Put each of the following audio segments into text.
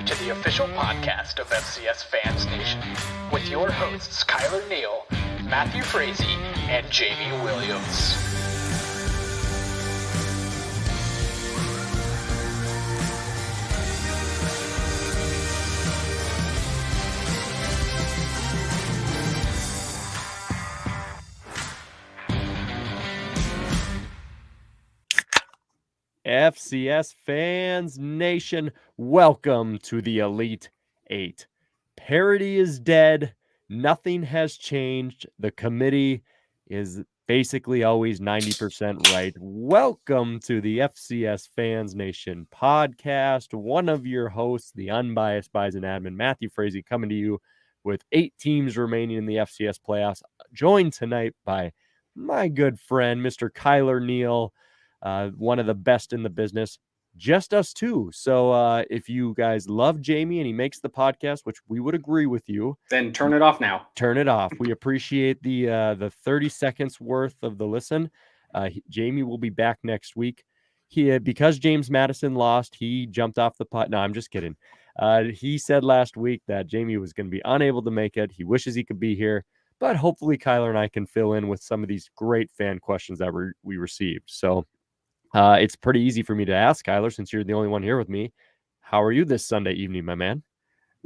to the official podcast of FCS Fans Nation with your hosts Kylor Neal, Matthew Frazee, and Jamie Williams. FCS Fans Nation, welcome to the Elite Eight. Parity is dead. Nothing has changed. The committee is basically always 90% right. Welcome to the FCS Fans Nation podcast. One of your hosts, the unbiased Bison admin, Matthew Frazee, coming to you with 8 teams remaining in the FCS playoffs. Joined tonight by my good friend, Mr. Kylor Neal. One of the best in the business, just us two. So if you guys love Jamie and he makes the podcast, which we would agree with you, then turn it off now. Turn it off. We appreciate the 30 seconds worth of the listen. Jamie will be back next week. Because James Madison lost, he jumped off the pot. No, I'm just kidding. He said last week that Jamie was going to be unable to make it. He wishes he could be here, but hopefully Kylor and I can fill in with some of these great fan questions that we received. So it's pretty easy for me to ask, Kylor, since you're the only one here with me. How are you this Sunday evening, my man?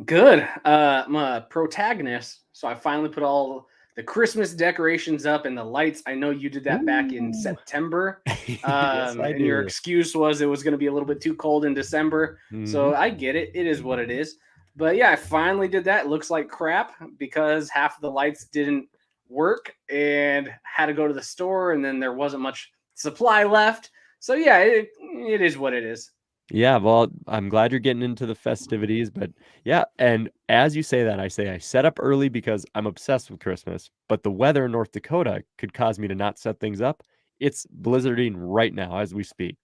Good. I'm a protagonist, so I finally put all the Christmas decorations up and the lights. I know you did that back in September. Yes, I and did. your excuse was it was going to be a little bit too cold in December. Mm-hmm. So I get it. It is what it is. But yeah, I finally did that. It looks like crap because half of the lights didn't work and had to go to the store, and then there wasn't much supply left. So yeah, it is what it is. Yeah, well, I'm glad you're getting into the festivities, but yeah, and as you say that, I set up early because I'm obsessed with Christmas, but the weather in North Dakota could cause me to not set things up. It's blizzarding right now as we speak.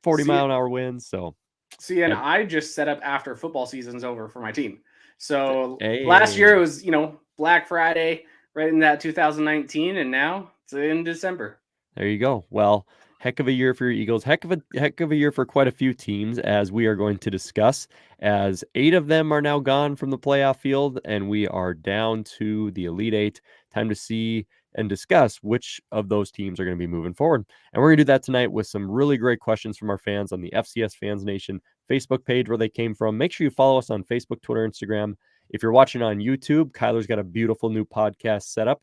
40-mile-an-hour winds, so. See, and I just set up after football season's over for my team. So Hey. Last year it was, Black Friday, right in that 2019, and now it's in December. There you go. Well, heck of a year for your Eagles. Heck of a year for quite a few teams, as we are going to discuss, as 8 of them are now gone from the playoff field, and we are down to the Elite Eight. Time to see and discuss which of those teams are going to be moving forward. And we're going to do that tonight with some really great questions from our fans on the FCS Fans Nation Facebook page where they came from. Make sure you follow us on Facebook, Twitter, Instagram. If you're watching on YouTube, Kylor's got a beautiful new podcast set up.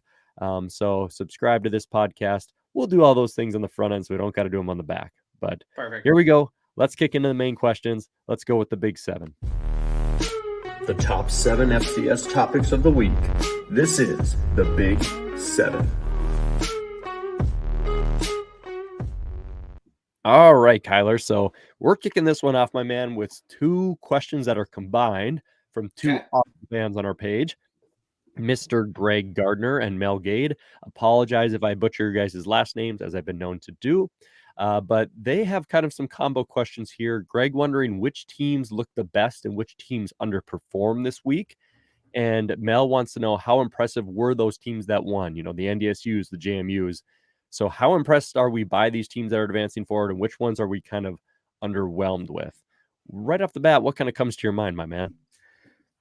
So subscribe to this podcast. We'll do all those things on the front end, so we don't got to do them on the back. But Perfect. Here we go. Let's kick into the main questions. Let's go with the Big 7. The top 7 FCS topics of the week. This is the Big 7. All right, Kylor. So we're kicking this one off, my man, with 2 questions that are combined from 2 awesome fans on our page. Mr. Greg Gardner and Mel Gade. Apologize if I butcher your guys' last names, as I've been known to do. But they have kind of some combo questions here. Greg wondering which teams look the best and which teams underperformed this week. And Mel wants to know how impressive were those teams that won, the NDSUs, the JMUs. So how impressed are we by these teams that are advancing forward, and which ones are we kind of underwhelmed with? Right off the bat, what kind of comes to your mind, my man?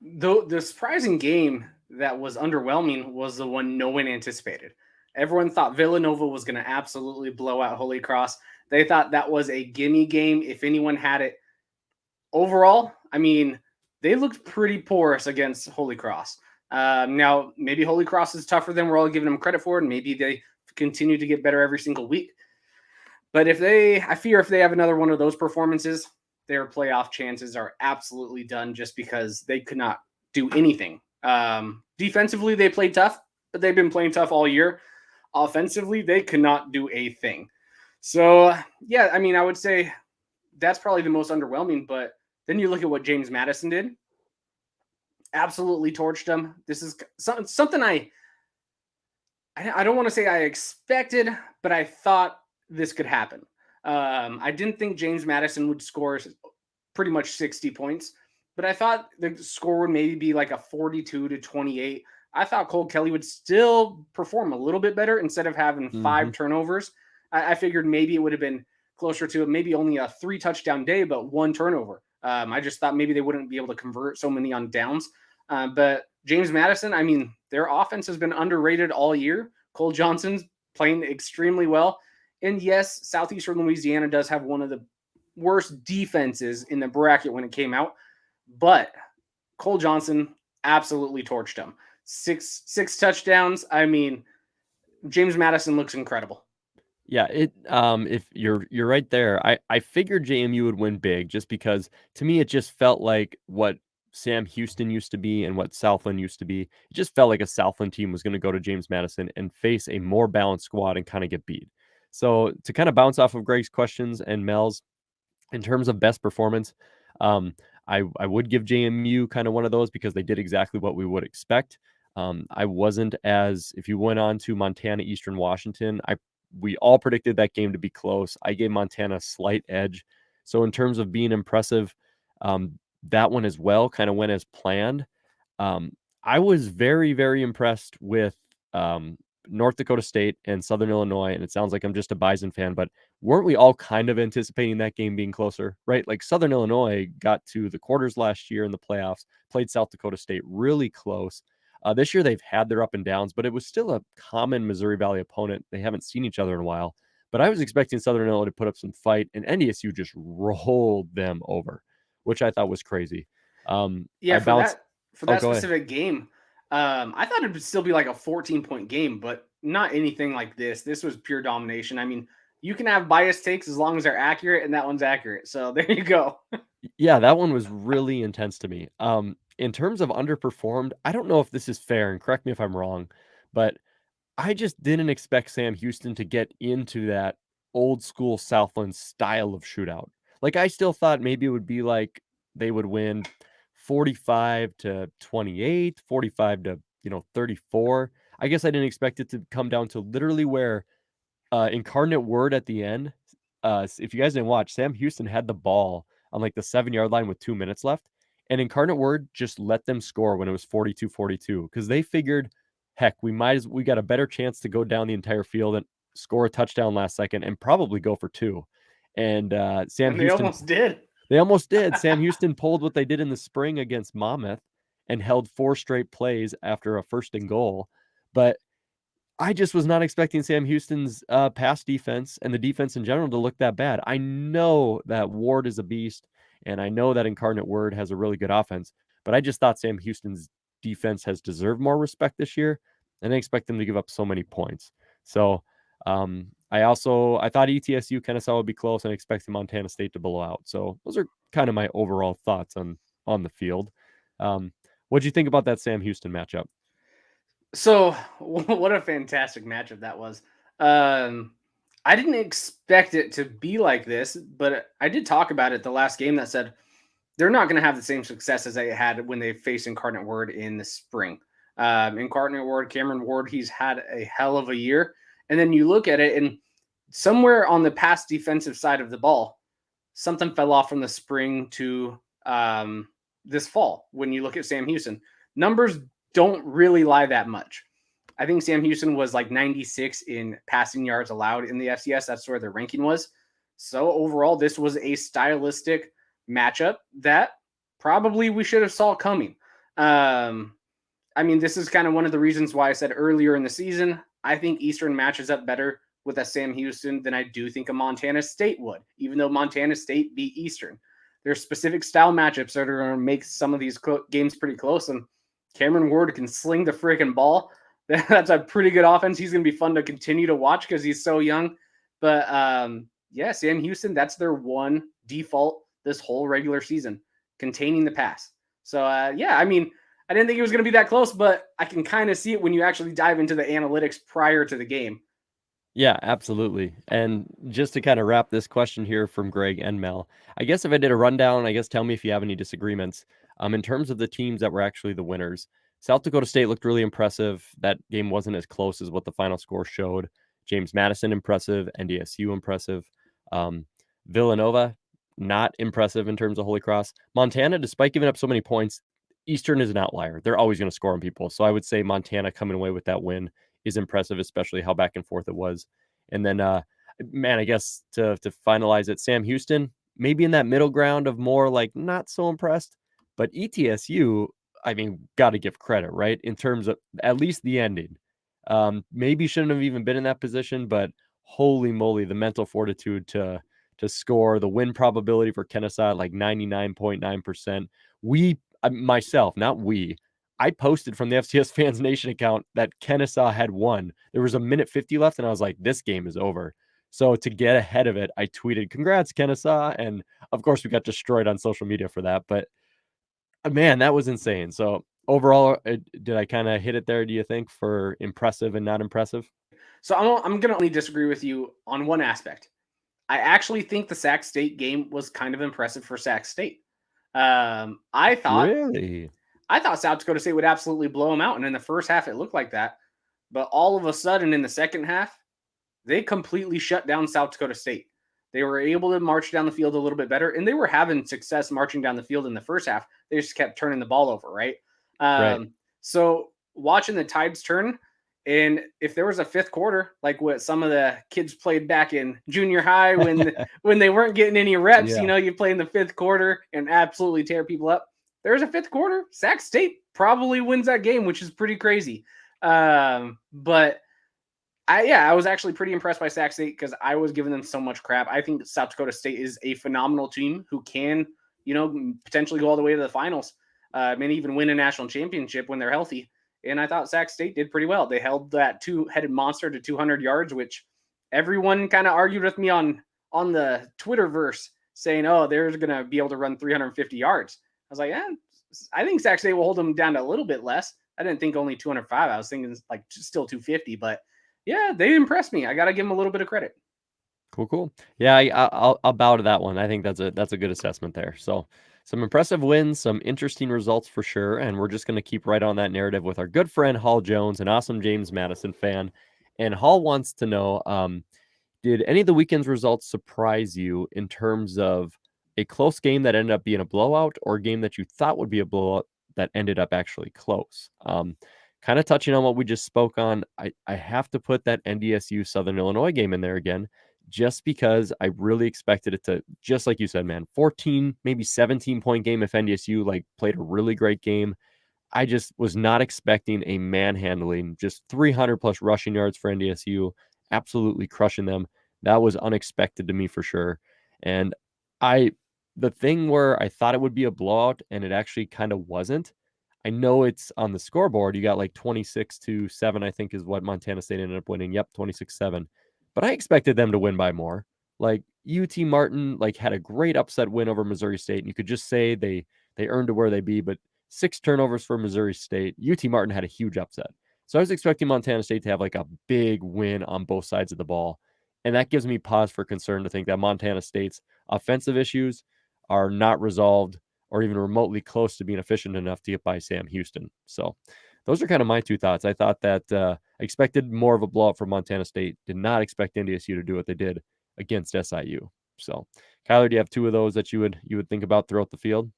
The surprising game that was underwhelming was the one no one anticipated. Everyone thought Villanova was going to absolutely blow out Holy Cross. They thought that was a gimme game if anyone had it. Overall, I mean, they looked pretty porous against Holy Cross. Now, maybe Holy Cross is tougher than we're all giving them credit for, and maybe they continue to get better every single week. But I fear if they have another one of those performances, their playoff chances are absolutely done just because they could not do anything. Defensively, they played tough, but they've been playing tough all year. Offensively, they could not do a thing. So, yeah, I mean, I would say that's probably the most underwhelming, but then you look at what James Madison did. Absolutely torched them. This is something I don't want to say I expected, but I thought this could happen. I didn't think James Madison would score pretty much 60 points, but I thought the score would maybe be like a 42-28. I thought Cole Kelly would still perform a little bit better instead of having 5 turnovers. I figured maybe it would have been closer to maybe only a 3 touchdown day, but 1 turnover. I just thought maybe they wouldn't be able to convert so many on downs. But James Madison, I mean, their offense has been underrated all year. Cole Johnson's playing extremely well. And yes, Southeastern Louisiana does have one of the worst defenses in the bracket when it came out. But Cole Johnson absolutely torched him. Six touchdowns. I mean, James Madison looks incredible. Yeah, if you're right there, I figured JMU would win big just because to me it just felt like what Sam Houston used to be and what Southland used to be. It just felt like a Southland team was going to go to James Madison and face a more balanced squad and kind of get beat. So to kind of bounce off of Greg's questions and Mel's, in terms of best performance, I would give JMU kind of one of those because they did exactly what we would expect. I wasn't as, if you went on to Montana, Eastern Washington, we all predicted that game to be close. I gave Montana a slight edge. So in terms of being impressive, that one as well kind of went as planned. I was very, very impressed with North Dakota State and Southern Illinois, and it sounds like I'm just a Bison fan, but weren't we all kind of anticipating that game being closer, right? Like Southern Illinois got to the quarters last year in the playoffs, played South Dakota State really close. This year they've had their up and downs, but it was still a common Missouri Valley opponent. They haven't seen each other in a while, but I was expecting Southern Illinois to put up some fight, and NDSU just rolled them over, which I thought was crazy. Yeah, for that go specific game, I thought it would still be like a 14-point game, but not anything like this. This was pure domination. I mean, you can have biased takes as long as they're accurate, and that one's accurate. So there you go. Yeah, that one was really intense to me. In terms of underperformed, I don't know if this is fair, and correct me if I'm wrong, but I just didn't expect Sam Houston to get into that old school Southland style of shootout. Like I still thought maybe it would be like they would win 45-28, 45 to 34. I guess I didn't expect it to come down to literally where Incarnate Word at the end. If you guys didn't watch, Sam Houston had the ball on like the 7-yard line with 2 minutes left, and Incarnate Word just let them score when it was 42-42 because they figured, heck, we got a better chance to go down the entire field and score a touchdown last second and probably go for two. And Sam And Houston almost did. They almost did. Sam Houston pulled what they did in the spring against Monmouth and held 4 straight plays after a 1st and goal. But I just was not expecting Sam Houston's pass defense and the defense in general to look that bad. I know that Ward is a beast, and I know that Incarnate Word has a really good offense, but I just thought Sam Houston's defense has deserved more respect this year, and I didn't expect them to give up so many points. So I thought ETSU kind of saw it would be close and expected Montana State to blow out. So those are kind of my overall thoughts on the field. What do you think about that Sam Houston matchup? So what a fantastic matchup that was. I didn't expect it to be like this, but I did talk about it the last game that said they're not going to have the same success as they had when they faced Incarnate Word in the spring. Incarnate Word, Cameron Ward, he's had a hell of a year. And then you look at it, and somewhere on the pass defensive side of the ball, something fell off from the spring to this fall. When you look at Sam Houston, numbers don't really lie that much. I think Sam Houston was like 96 in passing yards allowed in the FCS. That's where their ranking was. So overall, this was a stylistic matchup that probably we should have saw coming. I mean, this is kind of one of the reasons why I said earlier in the season, I think Eastern matches up better with a Sam Houston than I do think a Montana State would, even though Montana State beat Eastern. There's specific style matchups that are going to make some of these games pretty close, and Cameron Ward can sling the freaking ball. That's a pretty good offense. He's going to be fun to continue to watch because he's so young. But yeah, Sam Houston, that's their one default this whole regular season, containing the pass. So yeah, I mean, I didn't think it was going to be that close, but I can kind of see it when you actually dive into the analytics prior to the game. Yeah, absolutely. And just to kind of wrap this question here from Greg and Mel, I guess if I did a rundown, I guess tell me if you have any disagreements. In terms of the teams that were actually the winners, South Dakota State looked really impressive. That game wasn't as close as what the final score showed. James Madison, impressive. NDSU, impressive. Villanova, not impressive in terms of Holy Cross. Montana, despite giving up so many points, Eastern is an outlier. They're always going to score on people. So I would say Montana coming away with that win is impressive, especially how back and forth it was. And then, man, I guess to finalize it, Sam Houston, maybe in that middle ground of more like not so impressed. But ETSU, I mean, got to give credit, right? In terms of at least the ending. Maybe shouldn't have even been in that position, but holy moly, the mental fortitude to score, the win probability for Kennesaw like 99.9%. Myself, not we, I posted from the FCS Fans Nation account that Kennesaw had won. There was a minute 50 left, and I was like, this game is over. So to get ahead of it, I tweeted, congrats, Kennesaw. And of course, we got destroyed on social media for that. But man, that was insane. So overall, did I kind of hit it there, do you think, for impressive and not impressive? So I'm going to only disagree with you on one aspect. I actually think the Sac State game was kind of impressive for Sac State. I thought South Dakota State would absolutely blow them out. And in the first half, it looked like that. But all of a sudden, in the second half, they completely shut down South Dakota State. They were able to march down the field a little bit better, and they were having success marching down the field in the first half. They just kept turning the ball over, right? So watching the tides turn, and if there was a fifth quarter, like what some of the kids played back in junior high when they weren't getting any reps, you play in the fifth quarter and absolutely tear people up. There's a fifth quarter, Sac State probably wins that game, which is pretty crazy. But I was actually pretty impressed by Sac State because I was giving them so much crap. I think South Dakota State is a phenomenal team who can, potentially go all the way to the finals, and even win a national championship when they're healthy. And I thought Sac State did pretty well. They held that two-headed monster to 200 yards, which everyone kind of argued with me on the Twitterverse saying, oh, they're going to be able to run 350 yards. I was like, I think Sac State will hold them down to a little bit less. I didn't think only 205. I was thinking like still 250, but yeah, they impressed me. I got to give them a little bit of credit. Cool. Yeah, I'll bow to that one. I think that's a good assessment there. So some impressive wins, some interesting results for sure. And we're just going to keep right on that narrative with our good friend Hall Jones, an awesome James Madison fan. And Hall wants to know, did any of the weekend's results surprise you in terms of a close game that ended up being a blowout, or a game that you thought would be a blowout that ended up actually close? Kind of touching on what we just spoke on, I have to put that NDSU Southern Illinois game in there again, just because I really expected it to, just like you said, man, 14, maybe 17-point game if NDSU played a really great game. I just was not expecting a manhandling, just 300 plus rushing yards for NDSU, absolutely crushing them. That was unexpected to me for sure. And the thing where I thought it would be a blowout and it actually kind of wasn't, I know it's on the scoreboard. You got 26-7, I think is what Montana State ended up winning. Yep, 26-7. But I expected them to win by more. UT Martin had a great upset win over Missouri State. And you could just say they earned to where they be, but 6 turnovers for Missouri State. UT Martin had a huge upset. So I was expecting Montana State to have a big win on both sides of the ball. And that gives me pause for concern to think that Montana State's offensive issues are not resolved or even remotely close to being efficient enough to get by Sam Houston. So those are kind of my two thoughts. I thought that I expected more of a blowout from Montana State. Did not expect NDSU to do what they did against SIU. So, Kylor, do you have two of those that you would think about throughout the field?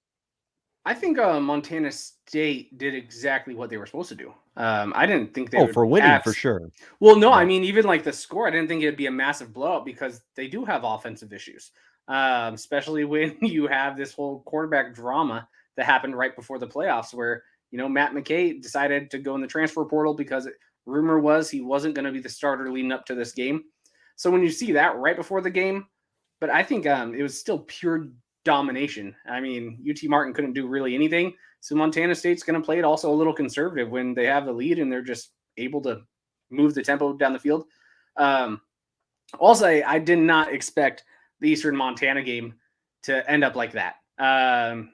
I think Montana State did exactly what they were supposed to do. I didn't think they would for winning for sure. Well, no, I mean, even the score, I didn't think it'd be a massive blowout because they do have offensive issues, especially when you have this whole quarterback drama that happened right before the playoffs where, Matt McKay decided to go in the transfer portal because rumor was he wasn't going to be the starter leading up to this game. So when you see that right before the game, but I think it was still pure domination. I mean, UT Martin couldn't do really anything. So Montana State's going to play it also a little conservative when they have the lead and they're just able to move the tempo down the field. Also, I did not expect the Eastern Montana game to end up like that.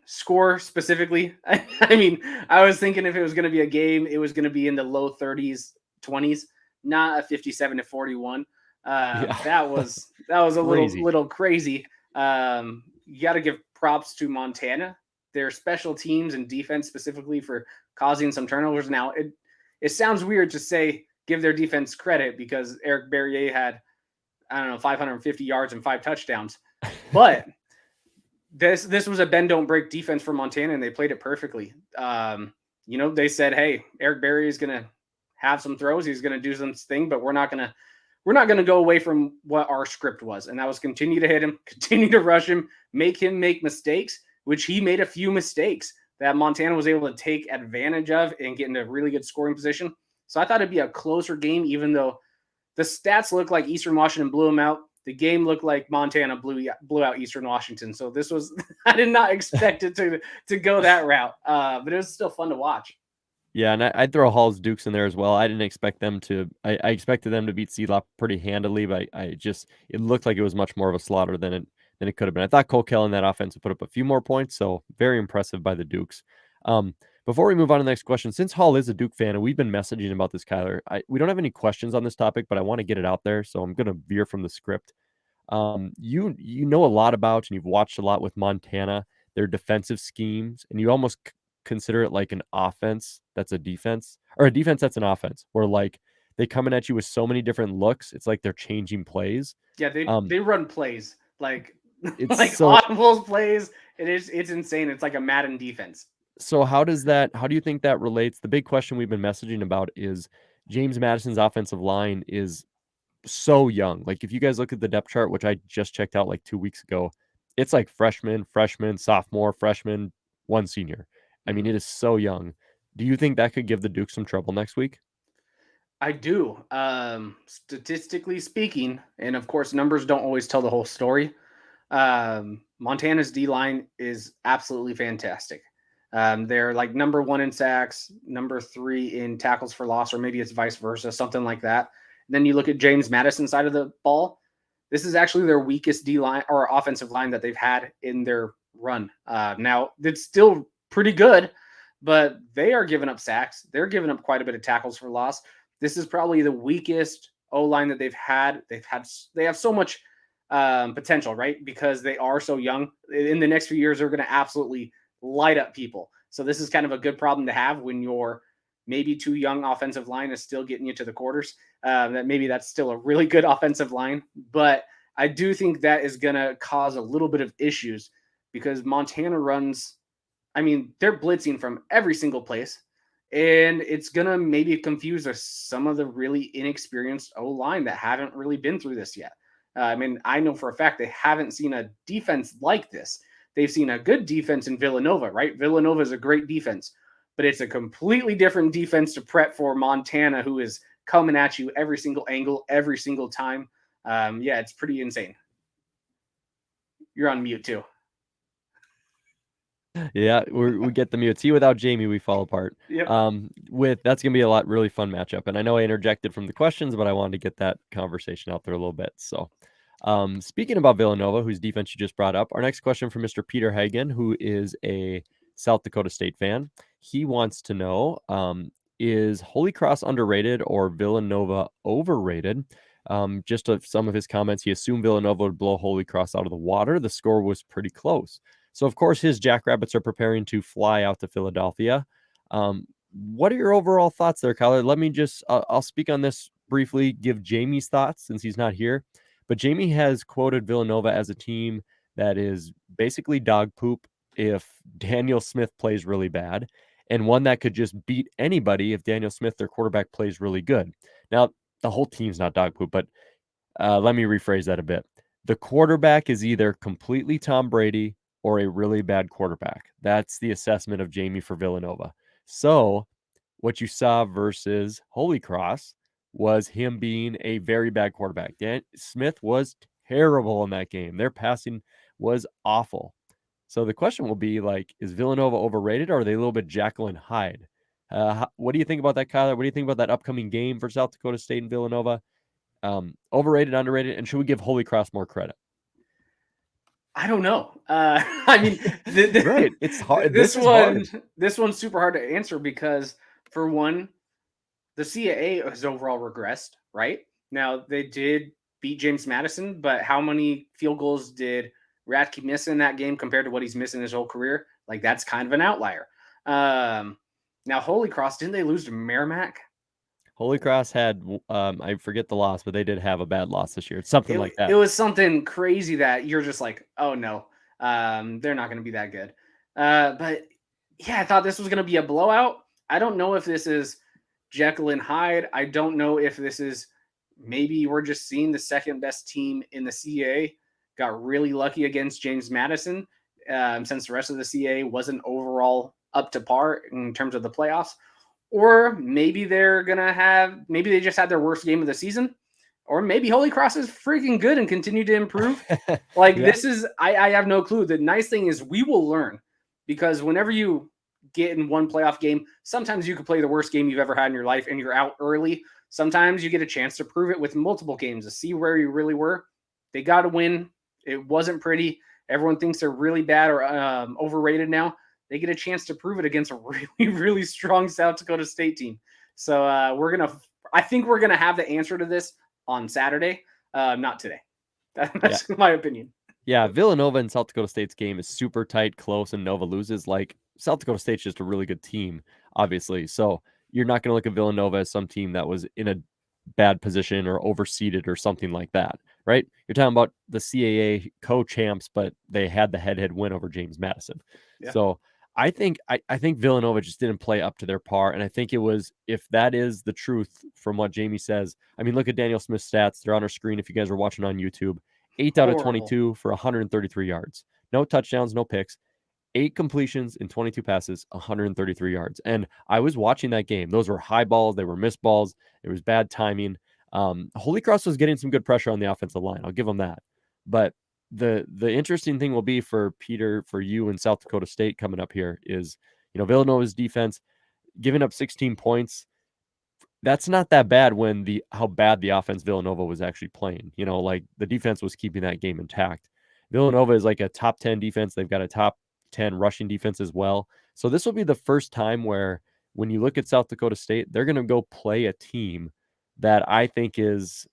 Score specifically, I mean, I was thinking if it was going to be a game, it was going to be in the low 30s, 20s, not a 57-41. That was a little crazy. You got to give props to Montana, their special teams and defense specifically for causing some turnovers. Now, it sounds weird to say give their defense credit because Eric Berrier had, 550 yards and 5 touchdowns. But this was a bend don't break defense for Montana, and they played it perfectly. They said, hey, Eric Berrier is going to have some throws. He's going to do some thing, but we're not going we're not going to go away from what our script was. And that was continue to hit him, continue to rush him make mistakes, which he made a few mistakes that Montana was able to take advantage of and get into a really good scoring position. So I thought it'd be a closer game, even though the stats look like Eastern Washington blew them out. The game looked like Montana blew out Eastern Washington. So this was, I did not expect it to go that route, but it was still fun to watch. Yeah, and I'd throw Hall's Dukes in there as well. I didn't expect them to. I expected them to beat CLOP pretty handily, but it looked like it was much more of a slaughter than it could have been. I thought Cole Kell in that offense would put up a few more points, so very impressive by the Dukes. Before we move on to the next question, since Hall is a Duke fan and we've been messaging about this, Kylor, we don't have any questions on this topic, but I want to get it out there, so I'm going to veer from the script. You know a lot about and you've watched a lot with Montana, their defensive schemes, and you almost consider it like an offense that's a defense, or a defense that's an offense, where like they coming at you with so many different looks. It's like they're changing plays. Yeah, they run plays like it's like so, audibles plays. It's insane. It's like a Madden defense. So how do you think that relates? The big question we've been messaging about is James Madison's offensive line is so young. Like if you guys look at the depth chart, which I just checked out like 2 weeks ago, it's like freshman, sophomore, freshman, one senior. I mean, it is so young. Do you think that could give the Duke some trouble next week? I do. Statistically speaking, and of course, numbers don't always tell the whole story. Montana's D-line is absolutely fantastic. They're like number 1 in sacks, number 3 in tackles for loss, or maybe it's vice versa, something like that. And then you look at James Madison's side of the ball. This is actually their weakest D-line or offensive line that they've had in their run. Now, it's still pretty good, but they are giving up sacks. They're giving up quite a bit of tackles for loss. This is probably the weakest O-line that they've had. They have so much potential, right? Because they are so young. In the next few years, they're going to absolutely light up people. So this is kind of a good problem to have when your maybe too young offensive line is still getting you to the quarters. That maybe that's still a really good offensive line, but I do think that is going to cause a little bit of issues because Montana runs. I mean, they're blitzing from every single place, and it's going to maybe confuse some of the really inexperienced O-line that haven't really been through this yet. I mean, I know for a fact they haven't seen a defense like this. They've seen a good defense in Villanova, right? Villanova is a great defense, but it's a completely different defense to prep for Montana, who is coming at you every single angle, every single time. Yeah, it's pretty insane. You're on mute too. Yeah, we get the mute. See, without Jamie, we fall apart. Yep. That's gonna be a really fun matchup. And I know I interjected from the questions, but I wanted to get that conversation out there a little bit. So, speaking about Villanova, whose defense you just brought up, our next question from Mr. Peter Hagen, who is a South Dakota State fan. He wants to know, is Holy Cross underrated or Villanova overrated? Just some of his comments, he assumed Villanova would blow Holy Cross out of the water. The score was pretty close. So, of course, his Jackrabbits are preparing to fly out to Philadelphia. What are your overall thoughts there, Kylor? Let me just, I'll speak on this briefly, give Jamie's thoughts since he's not here. But Jamie has quoted Villanova as a team that is basically dog poop if Daniel Smith plays really bad, and one that could just beat anybody if Daniel Smith, their quarterback, plays really good. Now, the whole team's not dog poop, but let me rephrase that a bit. The quarterback is either completely Tom Brady or a really bad quarterback. That's the assessment of Jamie for Villanova. So what you saw versus Holy Cross was him being a very bad quarterback. Dan Smith was terrible in that game. Their passing was awful. So the question will be like, is Villanova overrated or are they a little bit Jekyll and Hyde? What do you think about that, Kylor? What do you think about that upcoming game for South Dakota State and Villanova? Overrated, underrated, and should we give Holy Cross more credit? I don't know. I mean, right. It's hard. This one's super hard to answer because, for one, the CAA has overall regressed, right? Now, they did beat James Madison, but how many field goals did Radke miss in that game compared to what he's missing his whole career? Like, that's kind of an outlier. Now, Holy Cross, didn't they lose to Merrimack? Holy Cross had, I forget the loss, but they did have a bad loss this year. It's something like that. It was something crazy that you're just like, oh, no, they're not going to be that good. But, yeah, I thought this was going to be a blowout. I don't know if this is Jekyll and Hyde. I don't know if this is maybe we're just seeing the second best team in the CAA got really lucky against James Madison, since the rest of the CAA wasn't overall up to par in terms of the playoffs. Or maybe maybe they just had their worst game of the season. Or maybe Holy Cross is freaking good and continue to improve. Like Yeah. I have no clue. The nice thing is we will learn, because whenever you get in one playoff game, sometimes you could play the worst game you've ever had in your life and you're out early. Sometimes you get a chance to prove it with multiple games to see where you really were. They got to win. It wasn't pretty. Everyone thinks they're really bad or overrated now. They get a chance to prove it against a really, really strong South Dakota State team. So I think we're going to have the answer to this on Saturday, not today. That's my opinion. Yeah, Villanova and South Dakota State's game is super tight, close, and Nova loses. Like, South Dakota State's just a really good team, obviously. So you're not going to look at Villanova as some team that was in a bad position or overseeded or something like that, right? You're talking about the CAA co-champs, but they had the head-to-head win over James Madison. Yeah. So I think Villanova just didn't play up to their par, and I think it was, if that is the truth from what Jamie says, I mean, look at Daniel Smith's stats. They're on our screen if you guys are watching on YouTube. 8 out of 22 for 133 yards. No touchdowns, no picks. 8 completions in 22 passes, 133 yards. And I was watching that game. Those were high balls. They were missed balls. It was bad timing. Holy Cross was getting some good pressure on the offensive line. I'll give them that. But the interesting thing will be for Peter, for you and South Dakota State coming up here is, Villanova's defense giving up 16 points. That's not that bad when how bad the offense Villanova was actually playing. Like, the defense was keeping that game intact. Villanova is like a top 10 defense. They've got a top 10 rushing defense as well. So this will be the first time where, when you look at South Dakota State, they're going to go play a team that I think is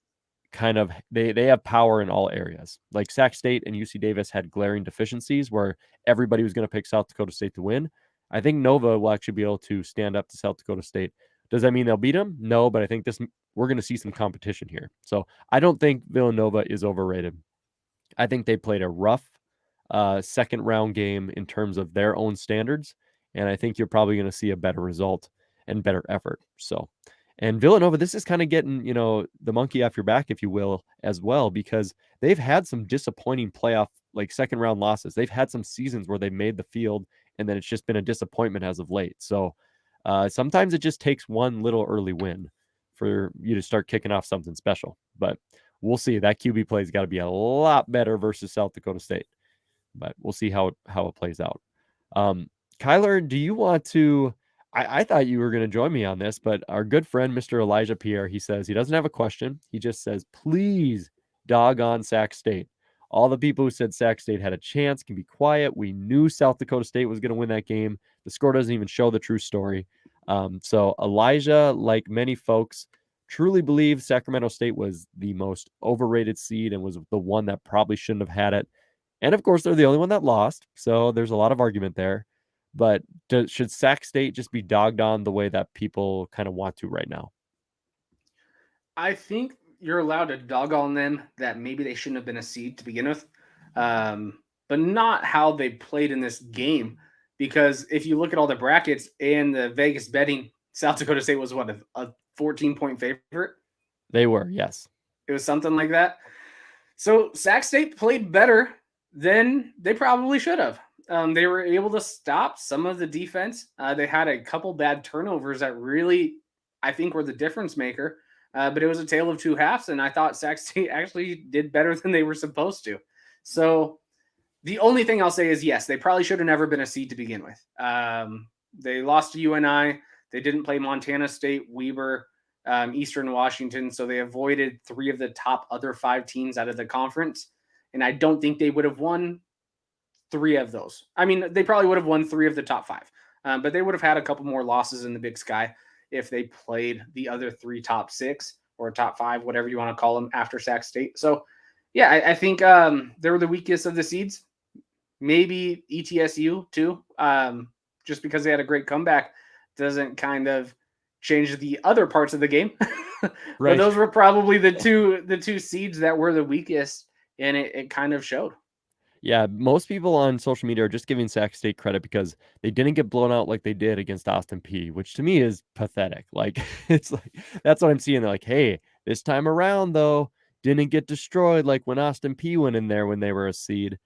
kind of, they have power in all areas. Like, Sac State and UC Davis had glaring deficiencies where everybody was going to pick South Dakota State to win. I think Nova will actually be able to stand up to South Dakota State. Does that mean they'll beat them? No, but I think we're going to see some competition here. So I don't think Villanova is overrated. I think they played a rough second round game in terms of their own standards, and I think you're probably going to see a better result and better effort. So, and Villanova, this is kind of getting, the monkey off your back, if you will, as well, because they've had some disappointing playoff, like, second round losses. They've had some seasons where they made the field, and then it's just been a disappointment as of late. So sometimes it just takes one little early win for you to start kicking off something special. But we'll see. That QB play's got to be a lot better versus South Dakota State. But we'll see how it plays out. Kylor, do you want to? I thought you were going to join me on this, but our good friend, Mr. Elijah Pierre, he says he doesn't have a question. He just says, please doggone Sac State. All the people who said Sac State had a chance can be quiet. We knew South Dakota State was going to win that game. The score doesn't even show the true story. So Elijah, like many folks, truly believes Sacramento State was the most overrated seed and was the one that probably shouldn't have had it. And of course, they're the only one that lost. So there's a lot of argument there. But should Sac State just be dogged on the way that people kind of want to right now? I think you're allowed to dog on them that maybe they shouldn't have been a seed to begin with, but not how they played in this game. Because if you look at all the brackets and the Vegas betting, South Dakota State was what, a 14-point favorite? They were, yes. It was something like that. So Sac State played better than they probably should have. They were able to stop some of the defense. They had a couple bad turnovers that really, I think, were the difference maker. But it was a tale of two halves, and I thought Sac State actually did better than they were supposed to. So the only thing I'll say is, yes, they probably should have never been a seed to begin with. They lost to UNI. They didn't play Montana State, Weber, Eastern Washington, so they avoided 3 of the top other 5 teams out of the conference. And I don't think they would have won 3 of those. I mean, they probably would have won 3 of the top 5, but they would have had a couple more losses in the Big Sky if they played the other 3 top 6 or top 5, whatever you want to call them, after Sac State. So, yeah, I think they were the weakest of the seeds. Maybe ETSU too, just because they had a great comeback doesn't kind of change the other parts of the game. Right. But those were probably the two seeds that were the weakest, and it kind of showed. Yeah, most people on social media are just giving Sac State credit because they didn't get blown out like they did against Austin Peay, which to me is pathetic. Like, it's like, that's what I'm seeing. They're like, hey, This time around, though, didn't get destroyed like when Austin Peay went in there when they were a seed.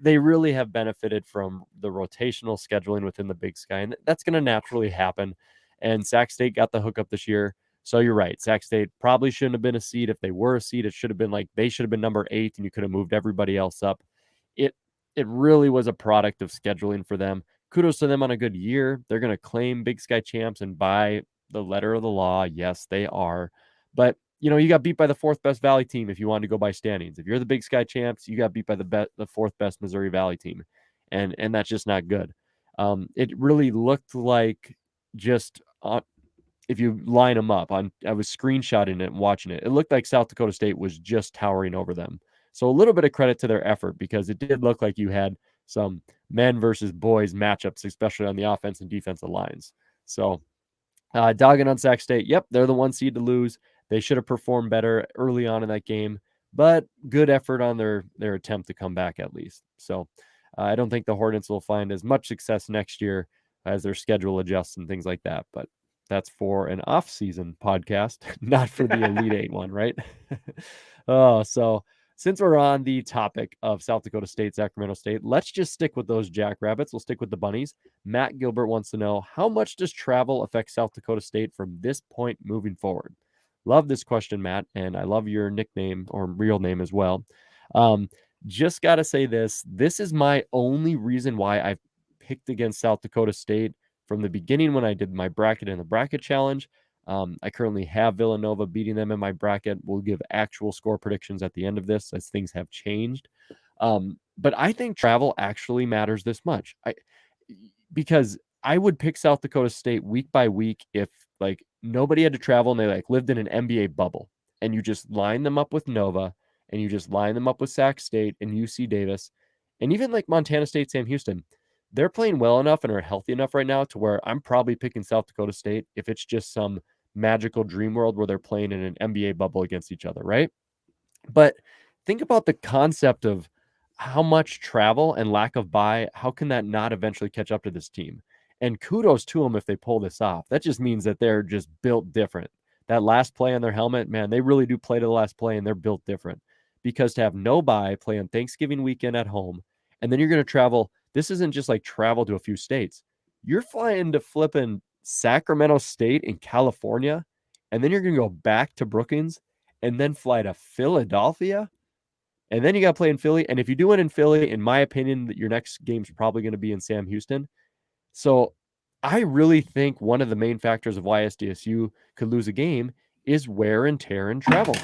They really have benefited from the rotational scheduling within the Big Sky, and that's going to naturally happen. And Sac State got the hookup this year. So you're right. Sac State probably shouldn't have been a seed. If they were a seed, it should have been like they should have been number 8, and you could have moved everybody else up. It really was a product of scheduling for them. Kudos to them on a good year. They're going to claim Big Sky champs, and by the letter of the law, yes, they are. But you got beat by the 4th best Valley team if you wanted to go by standings. If you're the Big Sky champs, you got beat by the 4th best Missouri Valley team, and that's just not good. It really looked like just if you line them up, I was screenshotting it and watching it. It looked like South Dakota State was just towering over them. So a little bit of credit to their effort, because it did look like you had some men versus boys matchups, especially on the offense and defensive lines. So dogging on Sac State, yep, they're the 1 seed to lose. They should have performed better early on in that game, but good effort on their attempt to come back at least. So I don't think the Hornets will find as much success next year as their schedule adjusts and things like that. But that's for an off-season podcast, not for the Elite 8 one, right? So since we're on the topic of South Dakota State, Sacramento State, let's just stick with those Jackrabbits. We'll stick with the Bunnies. Matt Gilbert wants to know, how much does travel affect South Dakota State from this point moving forward? Love this question, Matt, and I love your nickname or real name as well. Just got to say this is my only reason why I've picked against South Dakota State from the beginning when I did my bracket and the bracket challenge. I currently have Villanova beating them in my bracket. We'll give actual score predictions at the end of this as things have changed. But I think travel actually matters this much. Because I would pick South Dakota State week by week if like nobody had to travel and they like lived in an NBA bubble, and you just line them up with Nova, and you just line them up with Sac State and UC Davis, and even like Montana State, Sam Houston. They're playing well enough and are healthy enough right now to where I'm probably picking South Dakota State if it's just some magical dream world where they're playing in an NBA bubble against each other, right? But think about the concept of how much travel and lack of bye, how can that not eventually catch up to this team? And kudos to them if they pull this off. That just means that they're just built different. That last play on their helmet, man, they really do play to the last play, and they're built different. Because to have no bye, play on Thanksgiving weekend at home, and then you're going to travel. This isn't just like travel to a few states. You're flying to flipping Sacramento State in California, and then you're going to go back to Brookings and then fly to Philadelphia. And then you got to play in Philly. And if you do it in Philly, in my opinion, your next game's probably going to be in Sam Houston. So I really think one of the main factors of why SDSU could lose a game is wear and tear and travel.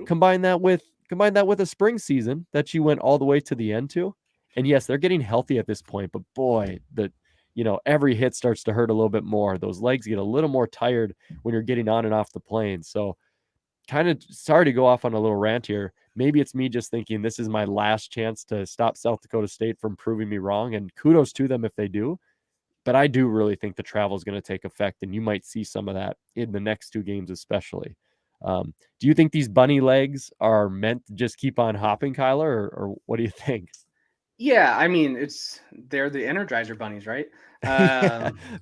Combine that with a spring season that you went all the way to the end to. And yes, they're getting healthy at this point, but boy, every hit starts to hurt a little bit more. Those legs get a little more tired when you're getting on and off the plane. So kind of sorry to go off on a little rant here. Maybe it's me just thinking this is my last chance to stop South Dakota State from proving me wrong, and kudos to them if they do. But I do really think the travel is going to take effect, and you might see some of that in the next 2 games especially. Do you think these bunny legs are meant to just keep on hopping, Kylor, or what do you think? Yeah, I mean, they're the Energizer bunnies, right?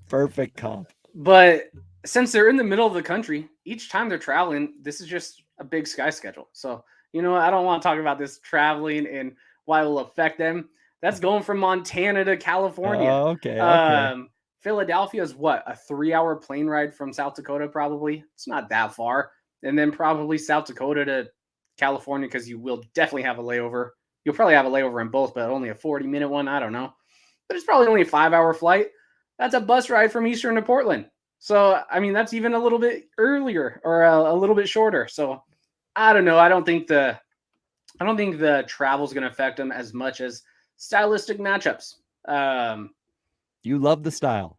Perfect comp. But since they're in the middle of the country, each time they're traveling, this is just a Big Sky schedule. So, I don't want to talk about this traveling and why it will affect them. That's going from Montana to California. Oh, okay. Philadelphia is what, a 3-hour plane ride from South Dakota, probably. It's not that far. And then probably South Dakota to California, because you will definitely have a layover. You'll probably have a layover in both, but only a 40-minute one. I don't know. But it's probably only a 5-hour flight. That's a bus ride from Eastern to Portland. So, I mean, that's even a little bit earlier or a little bit shorter. So, I don't know. I don't think the travel is going to affect them as much as stylistic matchups. You love the style.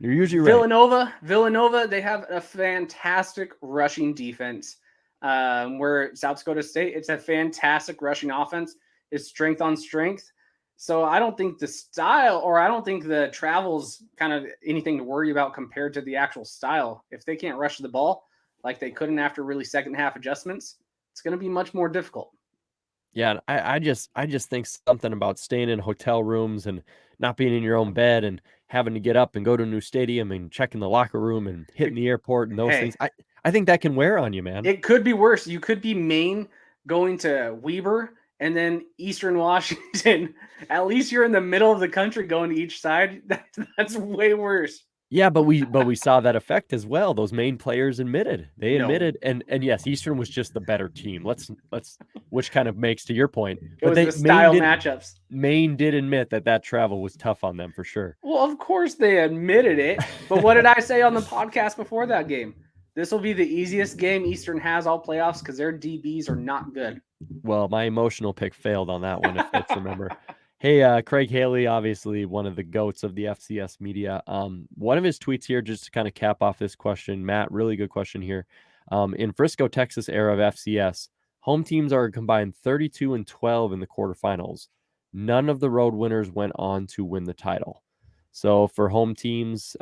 You're usually right. Villanova, they have a fantastic rushing defense. Where South Dakota State, it's a fantastic rushing offense. It's strength on strength. So I don't think the style, or I don't think the travel's kind of anything to worry about compared to the actual style. If they can't rush the ball like they couldn't after really second half adjustments, it's going to be much more difficult. Yeah, I just think something about staying in hotel rooms and not being in your own bed and having to get up and go to a new stadium and check in the locker room and hitting the airport and those things. I think that can wear on you, man. It could be worse. You could be Maine going to Weber and then Eastern Washington. At least you're in the middle of the country going to each side. That's way worse. Yeah, but we saw that effect as well. Those main players admitted. They No. admitted, and yes, Eastern was just the better team. Let's which kind of makes to your point. It But was the style Maine matchups. Maine did admit that travel was tough on them for sure. Well, of course they admitted it. But what did I say on the podcast before that game? This will be the easiest game Eastern has all playoffs because their DBs are not good. Well, my emotional pick failed on that one, if folks remember. Hey, Craig Haley, obviously one of the GOATs of the FCS media. One of his tweets here, just to kind of cap off this question, Matt, really good question here. In Frisco, Texas era of FCS, home teams are combined 32-12 in the quarterfinals. None of the road winners went on to win the title. So for home teams,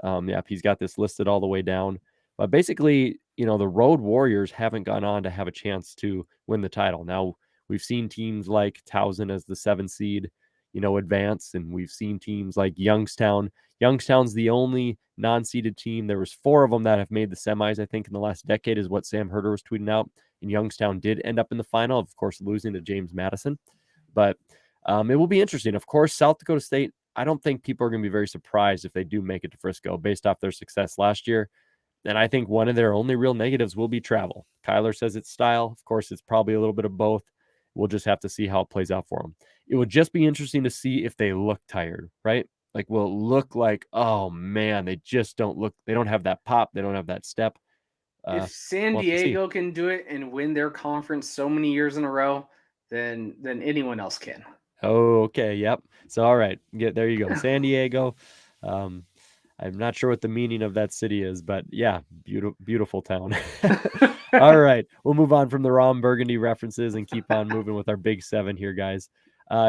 he's got this listed all the way down. But basically, the road warriors haven't gone on to have a chance to win the title. Now, we've seen teams like Towson as the 7 seed, advance, and we've seen teams like Youngstown. Youngstown's the only non-seeded team. There was 4 of them that have made the semis, I think, in the last decade, is what Sam Herder was tweeting out. And Youngstown did end up in the final, of course, losing to James Madison. But it will be interesting. Of course, South Dakota State, I don't think people are going to be very surprised if they do make it to Frisco based off their success last year. And I think one of their only real negatives will be travel. Kylor says it's style. Of course, it's probably a little bit of both. We'll just have to see how it plays out for them. It would just be interesting to see if they look tired, right? Like, will it look like, oh man, they just don't look, they don't have that pop, they don't have that step. If San Diego can do it and win their conference so many years in a row, then anyone else can. Oh, okay. Yep. So, all right. There you go. San Diego. I'm not sure what the meaning of that city is, but yeah, beautiful town. All right. We'll move on from the Ron Burgundy references and keep on moving with our big 7 here, guys.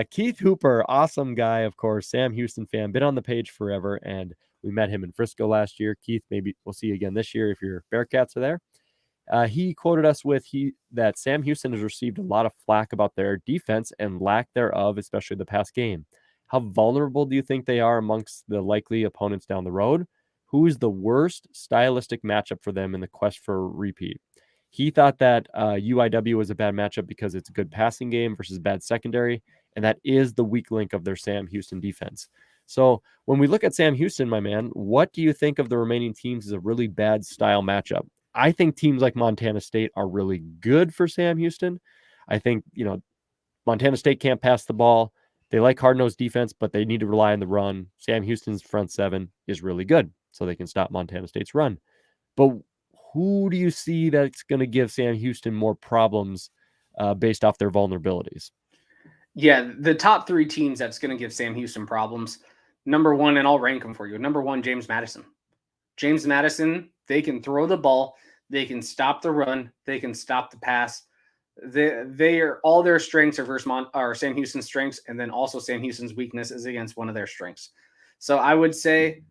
Keith Hooper, awesome guy, of course, Sam Houston fan, been on the page forever, and we met him in Frisco last year. Keith, maybe we'll see you again this year if your Bearcats are there. He quoted us with that Sam Houston has received a lot of flack about their defense and lack thereof, especially the past game. How vulnerable do you think they are amongst the likely opponents down the road? Who is the worst stylistic matchup for them in the quest for a repeat? He thought that UIW was a bad matchup because it's a good passing game versus bad secondary, and that is the weak link of their Sam Houston defense. So when we look at Sam Houston, my man, what do you think of the remaining teams as a really bad style matchup? I think teams like Montana State are really good for Sam Houston. I think, Montana State can't pass the ball. They like hard-nosed defense, but they need to rely on the run. Sam Houston's front 7 is really good, so they can stop Montana State's run. But who do you see that's going to give Sam Houston more problems based off their vulnerabilities? Yeah, the top 3 teams that's going to give Sam Houston problems. Number 1, and I'll rank them for you. Number 1, James Madison. James Madison, they can throw the ball. They can stop the run. They can stop the pass. They are all their strengths are versus Sam Houston's strengths, and then also Sam Houston's weakness is against one of their strengths. So I would say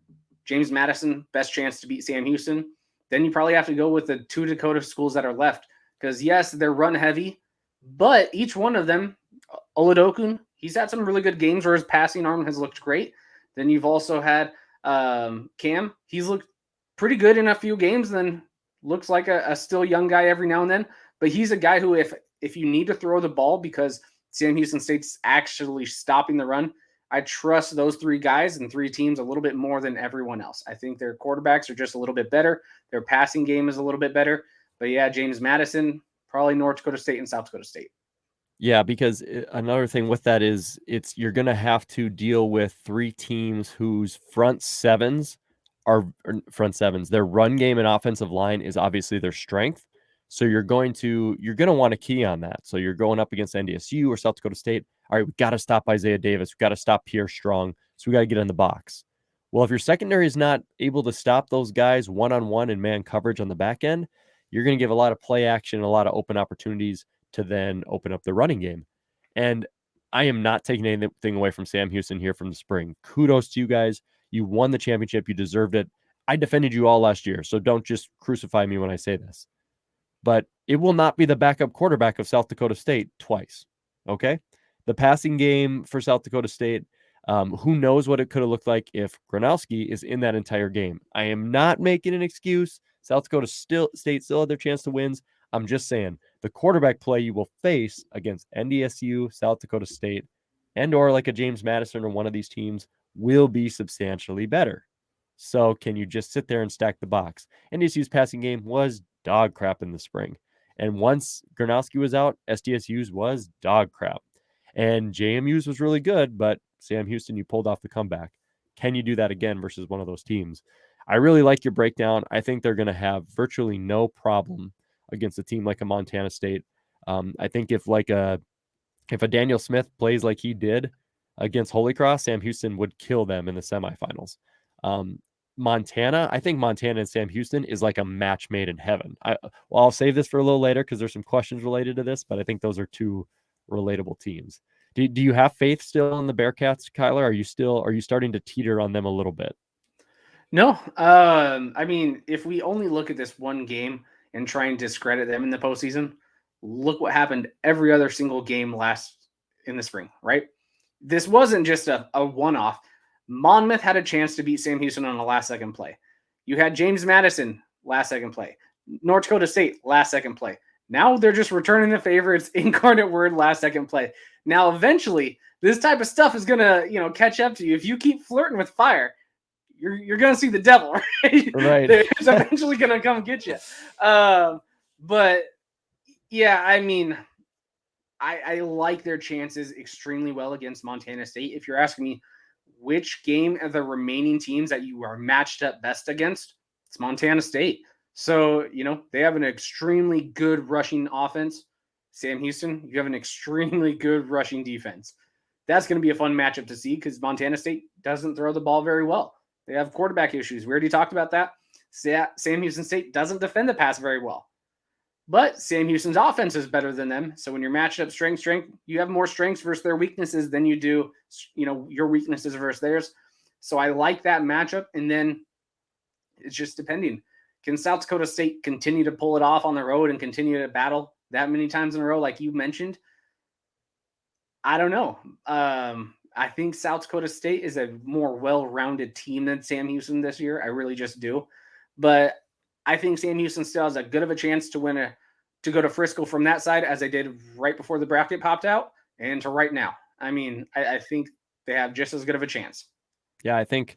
James Madison, best chance to beat Sam Houston. Then you probably have to go with the 2 Dakota schools that are left because, yes, they're run heavy, but each one of them, Oladokun, he's had some really good games where his passing arm has looked great. Then you've also had Cam. He's looked pretty good in a few games, then looks like a still young guy every now and then. But he's a guy who, if you need to throw the ball because Sam Houston State's actually stopping the run, I trust those 3 guys and 3 teams a little bit more than everyone else. I think their quarterbacks are just a little bit better. Their passing game is a little bit better. But yeah, James Madison, probably North Dakota State and South Dakota State. Yeah, because another thing with that is you're going to have to deal with 3 teams whose front sevens, their run game and offensive line is obviously their strength. So you're going to want to key on that. So you're going up against NDSU or South Dakota State. All right, we got to stop Isaiah Davis. We got to stop Pierre Strong. So we got to get in the box. Well, if your secondary is not able to stop those guys one-on-one and man coverage on the back end, you're going to give a lot of play action, a lot of open opportunities to then open up the running game. And I am not taking anything away from Sam Houston here from the spring. Kudos to you guys. You won the championship. You deserved it. I defended you all last year, so don't just crucify me when I say this. But it will not be the backup quarterback of South Dakota State twice, okay? The passing game for South Dakota State, who knows what it could have looked like if Gronowski is in that entire game. I am not making an excuse, South Dakota State still had their chance to wins. I'm just saying the quarterback play you will face against NDSU, South Dakota State, and or like a James Madison or one of these teams will be substantially better. So can you just sit there and stack the box? NDSU's passing game was dog crap in the spring. And once Gronowski was out, SDSU's was dog crap. And JMU's was really good, but Sam Houston, you pulled off the comeback. Can you do that again versus one of those teams? I really like your breakdown. I think they're going to have virtually no problem against a team like a Montana State. I think if a Daniel Smith plays like he did against Holy Cross, Sam Houston would kill them in the semifinals. Montana, I think Montana and Sam Houston is like a match made in heaven. I'll save this for a little later because there's some questions related to this, but I think those are two relatable teams. Do you have faith still in the Bearcats, Kylor? Are you starting to teeter on them a little bit? No. I mean, if we only look at this one game and try and discredit them in the postseason, look what happened every other single game in the spring, right? This wasn't just a one-off. Monmouth had a chance to beat Sam Houston on a last-second play. You had James Madison last-second play. North Dakota State last-second play. Now they're just returning the favorites, Incarnate Word last-second play. Now, eventually, this type of stuff is going to, catch up to you. If you keep flirting with fire, you're going to see the devil, right? Right. It's eventually going to come get you. But, yeah, I mean, I like their chances extremely well against Montana State. If you're asking me which game of the remaining teams that you are matched up best against, it's Montana State. So, they have an extremely good rushing offense. Sam Houston, you have an extremely good rushing defense. That's going to be a fun matchup to see because Montana State doesn't throw the ball very well. They have quarterback issues. We already talked about that. Sam Houston State doesn't defend the pass very well. But Sam Houston's offense is better than them. So when you're matched up strength, you have more strengths versus their weaknesses than you do, your weaknesses versus theirs. So I like that matchup. And then it's just depending. Can South Dakota State continue to pull it off on the road and continue to battle that many times in a row, like you mentioned? I don't know. I think South Dakota State is a more well-rounded team than Sam Houston this year. I really just do. But I think Sam Houston still has a good of a chance to to go to Frisco from that side as they did right before the bracket popped out and to right now. I mean, I think they have just as good of a chance. Yeah, I think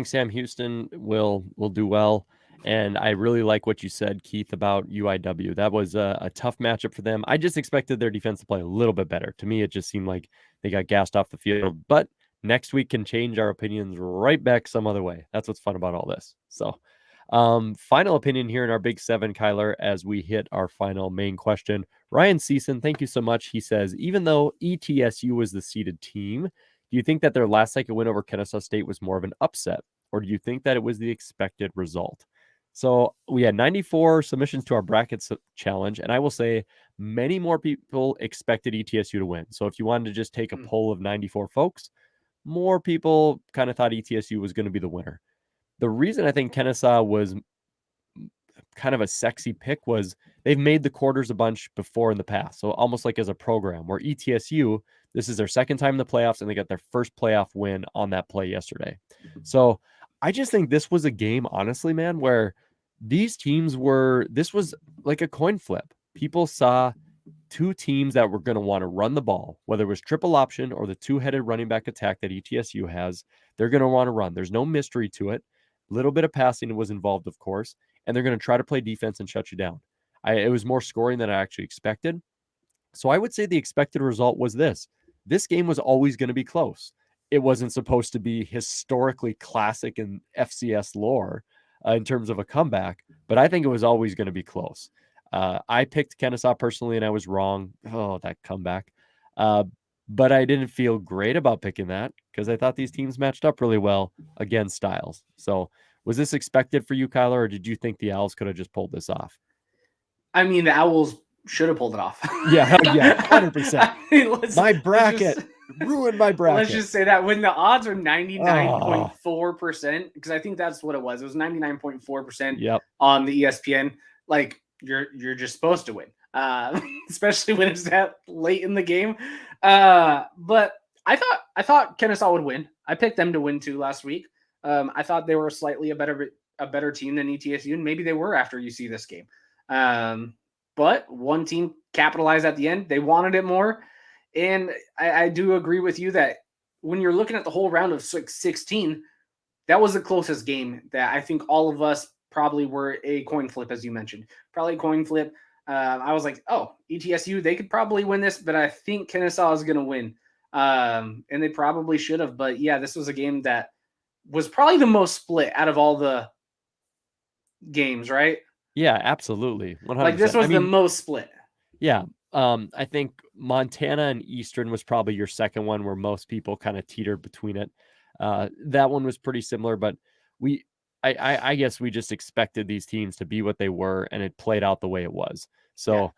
Sam Houston will do well. And I really like what you said, Keith, about UIW. That was a tough matchup for them. I just expected their defense to play a little bit better. To me, it just seemed like they got gassed off the field. But next week can change our opinions right back some other way. That's what's fun about all this. So, final opinion here in our Big Seven, Kylor, as we hit our final main question. Ryan Season, thank you so much. He says, even though ETSU was the seeded team, do you think that their last second win over Kennesaw State was more of an upset? Or do you think that it was the expected result? So we had 94 submissions to our brackets challenge, and I will say many more people expected ETSU to win. So if you wanted to just take a poll of 94 folks, more people kind of thought ETSU was going to be the winner. The reason I think Kennesaw was kind of a sexy pick was they've made the quarters a bunch before in the past. So almost like as a program, where ETSU, this is their second time in the playoffs, and they got their first playoff win on that play yesterday. So I just think this was a game, honestly, man, where these teams this was like a coin flip. People saw two teams that were going to want to run the ball, whether it was triple option or the two-headed running back attack that ETSU has. They're going to want to run. There's no mystery to it. A little bit of passing was involved, of course, and they're going to try to play defense and shut you down. It was more scoring than I actually expected. So I would say the expected result was this. This game was always going to be close. It wasn't supposed to be historically classic in FCS lore in terms of a comeback, but I think it was always going to be close. I picked Kennesaw personally, and I was wrong. Oh, that comeback. But I didn't feel great about picking that because I thought these teams matched up really well against styles. So was this expected for you, Kylor, or did you think the Owls could have just pulled this off? I mean, the Owls should have pulled it off. Yeah, 100%. I mean, my bracket. Ruined my bracket. Let's just say that when the odds are 99.4%, because I think that's what it was. It was 99.4% on the ESPN. Like you're just supposed to win, especially when it's that late in the game. But I thought Kennesaw would win. I picked them to win too last week. I thought they were slightly a better a better team than ETSU, and maybe they were after you see this game. But one team capitalized at the end. They wanted it more. And I do agree with you that when you're looking at the whole round of 16, that was the closest game that I think all of us probably were a coin flip, as you mentioned. Probably a coin flip. I was like, oh, ETSU, they could probably win this, but I think Kennesaw is going to win. And they probably should have. But, yeah, this was a game that was probably the most split out of all the games, right? Yeah, absolutely. 100%. Like, this was the most split. Yeah. I think Montana and Eastern was probably your second one where most people kind of teetered between it. That one was pretty similar, but I guess we just expected these teams to be what they were, and it played out the way it was. So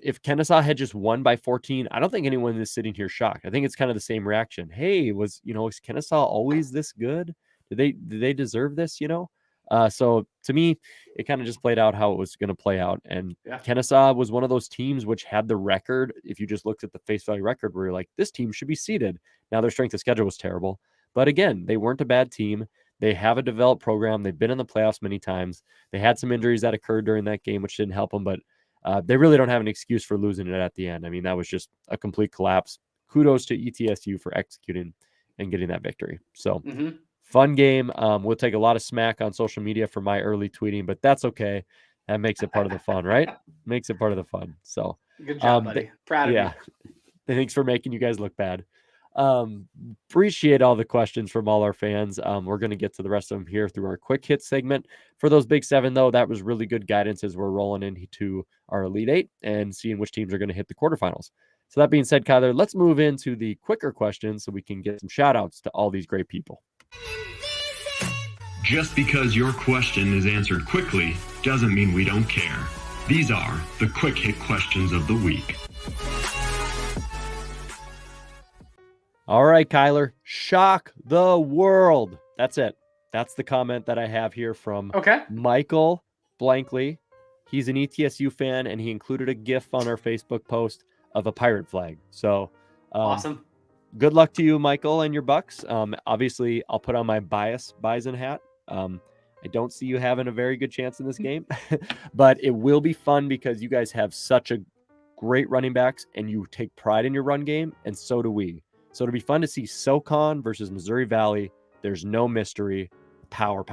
if Kennesaw had just won by 14, I don't think anyone is sitting here shocked. I think it's kind of the same reaction. Hey, is Kennesaw always this good? Did they deserve this? So to me, it kind of just played out how it was going to play out. And Kennesaw was one of those teams which had the record. If you just looked at the face value record, where you're like, this team should be seeded. Now their strength of schedule was terrible, but again, they weren't a bad team. They have a developed program. They've been in the playoffs many times. They had some injuries that occurred during that game, which didn't help them, but they really don't have an excuse for losing it at the end. I mean, that was just a complete collapse. Kudos to ETSU for executing and getting that victory. So fun game. We'll take a lot of smack on social media for my early tweeting, but that's okay. That makes it part of the fun, right? Makes it part of the fun. So good job, buddy. Proud of you. Thanks for making you guys look bad. Appreciate all the questions from all our fans. We're going to get to the rest of them here through our quick hit segment. For those Big Seven, though, that was really good guidance as we're rolling into our Elite Eight and seeing which teams are going to hit the quarterfinals. So that being said, Kylor, let's move into the quicker questions so we can get some shout outs to all these great people. Just because your question is answered quickly doesn't mean we don't care. These are the quick hit questions of the week. All right, Kylor, shock the world. That's it. That's the comment that I have here from Michael Blankley. He's an ETSU fan, and he included a GIF on our Facebook post of a pirate flag. So awesome. Good luck to you, Michael, and your Bucks. Obviously, I'll put on my Bison hat. I don't see you having a very good chance in this game, but it will be fun because you guys have such a great running backs, and you take pride in your run game, and so do we. So it'll be fun to see SoCon versus Missouri Valley. There's no mystery. Power.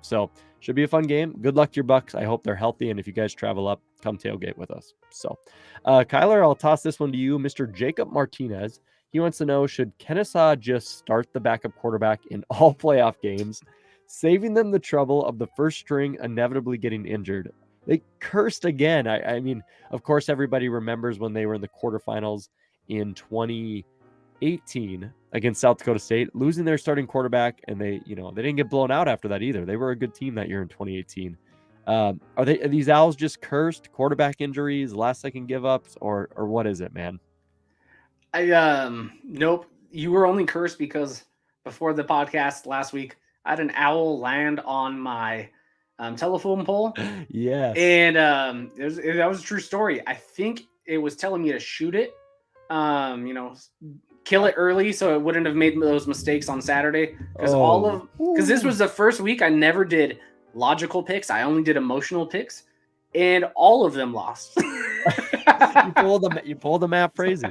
So should be a fun game. Good luck to your Bucks. I hope they're healthy, and if you guys travel up, come tailgate with us. So, Kylor, I'll toss this one to you. Mr. Jacob Martinez. He wants to know, should Kennesaw just start the backup quarterback in all playoff games, saving them the trouble of the first string inevitably getting injured? They cursed again. I mean, of course, everybody remembers when they were in the quarterfinals in 2018 against South Dakota State, losing their starting quarterback, and they didn't get blown out after that either. They were a good team that year in 2018. Are these Owls just cursed? Quarterback injuries, last second give ups, or what is it, man? Nope. You were only cursed because before the podcast last week, I had an owl land on my telephone pole. Yes. And that was a true story. I think it was telling me to shoot it, kill it early so it wouldn't have made those mistakes on Saturday. Because this was the first week I never did logical picks. I only did emotional picks, and all of them lost. You pulled the Matt Frazee.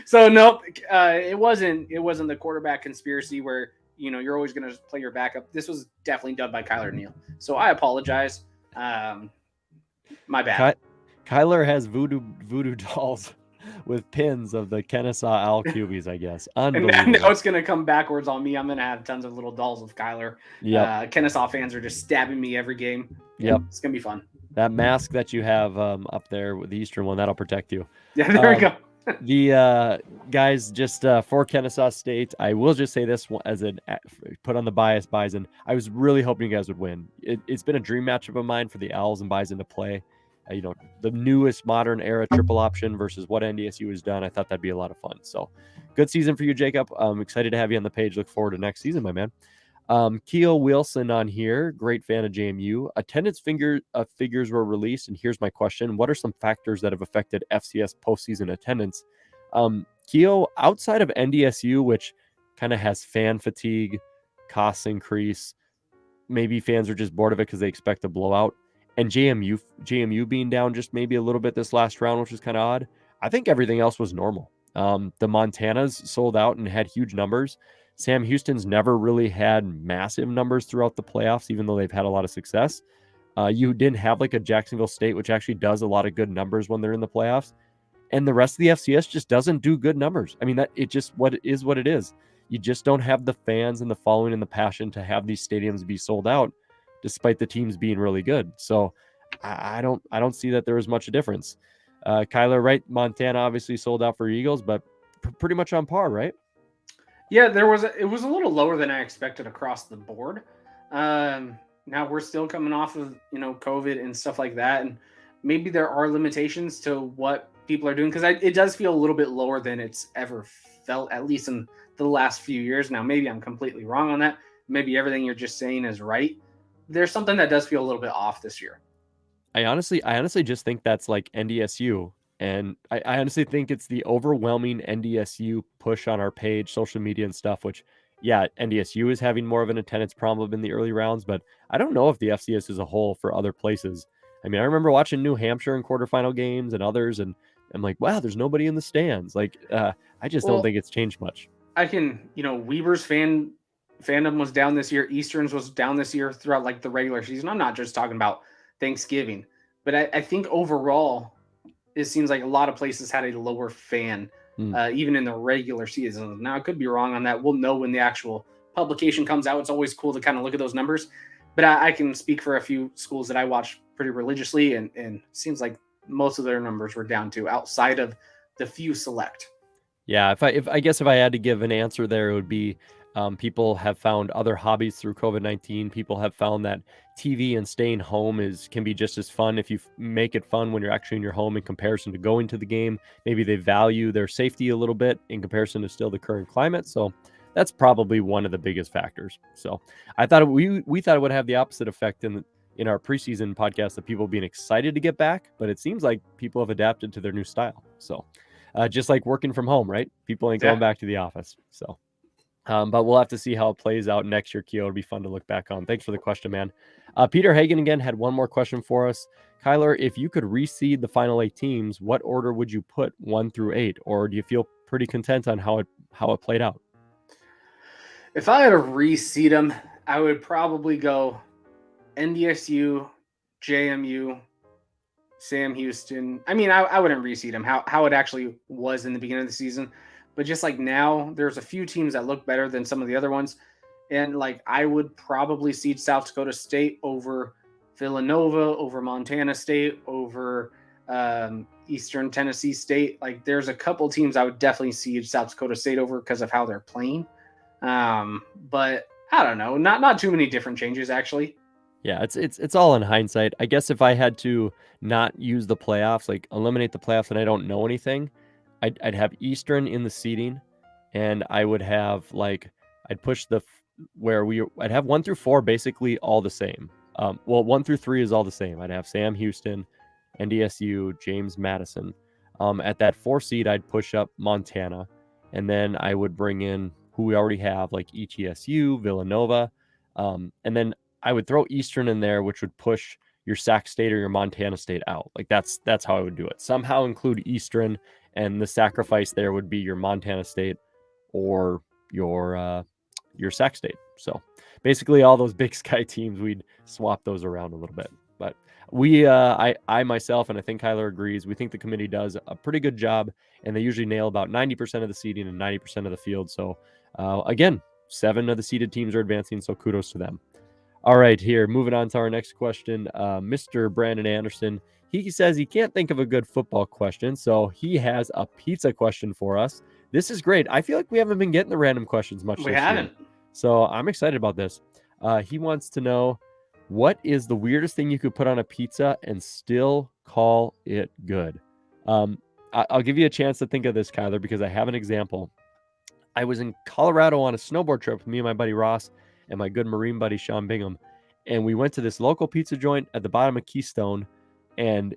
So nope, it wasn't the quarterback conspiracy where you're always going to play your backup. This was definitely done by Kylor Neal. So I apologize. My bad. Kylor has voodoo dolls with pins of the Kennesaw Owl QBs, I guess. Unbelievable. And now it's going to come backwards on me. I'm going to have tons of little dolls of Kylor. Yeah. Kennesaw fans are just stabbing me every game. Yep. It's going to be fun. That mask that you have up there with the Eastern one, that'll protect you. Yeah, there we go. The guys, just for Kennesaw State, I will just say this as an put on the bias Bison. I was really hoping you guys would win. It's been a dream matchup of mine for the Owls and Bison to play. The newest modern era triple option versus what NDSU has done. I thought that'd be a lot of fun. So good season for you, Jacob. I'm excited to have you on the page. Look forward to next season, my man. Keel Wilson on here. Great fan of JMU. Attendance figures were released. And here's my question. What are some factors that have affected FCS postseason attendance? Keel, outside of NDSU, which kind of has fan fatigue, costs increase, maybe fans are just bored of it because they expect a blowout. And JMU being down just maybe a little bit this last round, which is kind of odd. I think everything else was normal. The Montanas sold out and had huge numbers. Sam Houston's never really had massive numbers throughout the playoffs, even though they've had a lot of success. You didn't have like a Jacksonville State, which actually does a lot of good numbers when they're in the playoffs. And the rest of the FCS just doesn't do good numbers. I mean, that it just what it is. You just don't have the fans and the following and the passion to have these stadiums be sold out, despite the teams being really good. So I don't see that there was much difference. Kylor, right? Montana obviously sold out for Eagles, but pretty much on par, right? Yeah, it was a little lower than I expected across the board. Now we're still coming off of, COVID and stuff like that. And maybe there are limitations to what people are doing, because it does feel a little bit lower than it's ever felt, at least in the last few years. Now, maybe I'm completely wrong on that. Maybe everything you're just saying is right. There's something that does feel a little bit off this year. I honestly just think that's like NDSU. And I honestly think it's the overwhelming NDSU push on our page, social media and stuff, which, yeah, NDSU is having more of an attendance problem in the early rounds, but I don't know if the FCS as a whole for other places. I mean, I remember watching New Hampshire in quarterfinal games and others, and I'm like, wow, there's nobody in the stands. Like, I just don't think it's changed much. I can, Weber's fandom was down this year. Eastern's was down this year throughout like the regular season. I'm not just talking about Thanksgiving, but I think overall, it seems like a lot of places had a lower fan, even in the regular season. Now, I could be wrong on that. We'll know when the actual publication comes out. It's always cool to kind of look at those numbers. But I can speak for a few schools that I watch pretty religiously, and it seems like most of their numbers were down to, outside of the few select. Yeah, if I guess if I had to give an answer there, it would be people have found other hobbies through COVID-19. People have found that TV and staying home can be just as fun if you make it fun when you're actually in your home in comparison to going to the game. Maybe they value their safety a little bit in comparison to still the current climate. So that's probably one of the biggest factors. So I thought we thought it would have the opposite effect in our preseason podcast of people being excited to get back, but it seems like people have adapted to their new style. So just like working from home, right? People ain't going back to the office. So but we'll have to see how it plays out next year, Keo. It'll be fun to look back on. Thanks for the question, man. Peter Hagen again had one more question for us. Kylor, if you could reseed the final 8 teams, what order would you put 1 through 8? Or do you feel pretty content on how it played out? If I had to reseed them, I would probably go NDSU, JMU, Sam Houston. I mean, I wouldn't reseed them how it actually was in the beginning of the season. But just like now, there's a few teams that look better than some of the other ones. And like, I would probably seed South Dakota State over Villanova, over Montana State, over Eastern Tennessee State. Like, there's a couple teams I would definitely seed South Dakota State over because of how they're playing. But I don't know, not too many different changes actually. Yeah, it's all in hindsight. I guess if I had to not use the playoffs, like eliminate the playoffs, and I don't know anything, I'd have Eastern in the seeding, and I would have I'd push I'd have 1 through 4 basically all the same. 1 through 3 is all the same. I'd have Sam Houston, NDSU, James Madison. At that 4 seed, I'd push up Montana, and then I would bring in who we already have, like ETSU, Villanova, and then I would throw Eastern in there, which would push your Sac State or your Montana State out. Like that's how I would do it. Somehow include Eastern, and the sacrifice there would be your Montana State or your Sac State. So basically all those Big Sky teams, we'd swap those around a little bit. But I myself, and I think Kylor agrees, we think the committee does a pretty good job, and they usually nail about 90% of the seeding and 90% of the field. So again, 7 of the seeded teams are advancing, so kudos to them. All right, here, moving on to our next question. Mr. Brandon Anderson, he says he can't think of a good football question, so he has a pizza question for us. This is great. I feel like we haven't been getting the random questions much this year. We haven't. So I'm excited about this. He wants to know, what is the weirdest thing you could put on a pizza and still call it good? I'll give you a chance to think of this, Kylor, because I have an example. I was in Colorado on a snowboard trip with me and my buddy Ross and my good Marine buddy Sean Bingham, and we went to this local pizza joint at the bottom of Keystone, and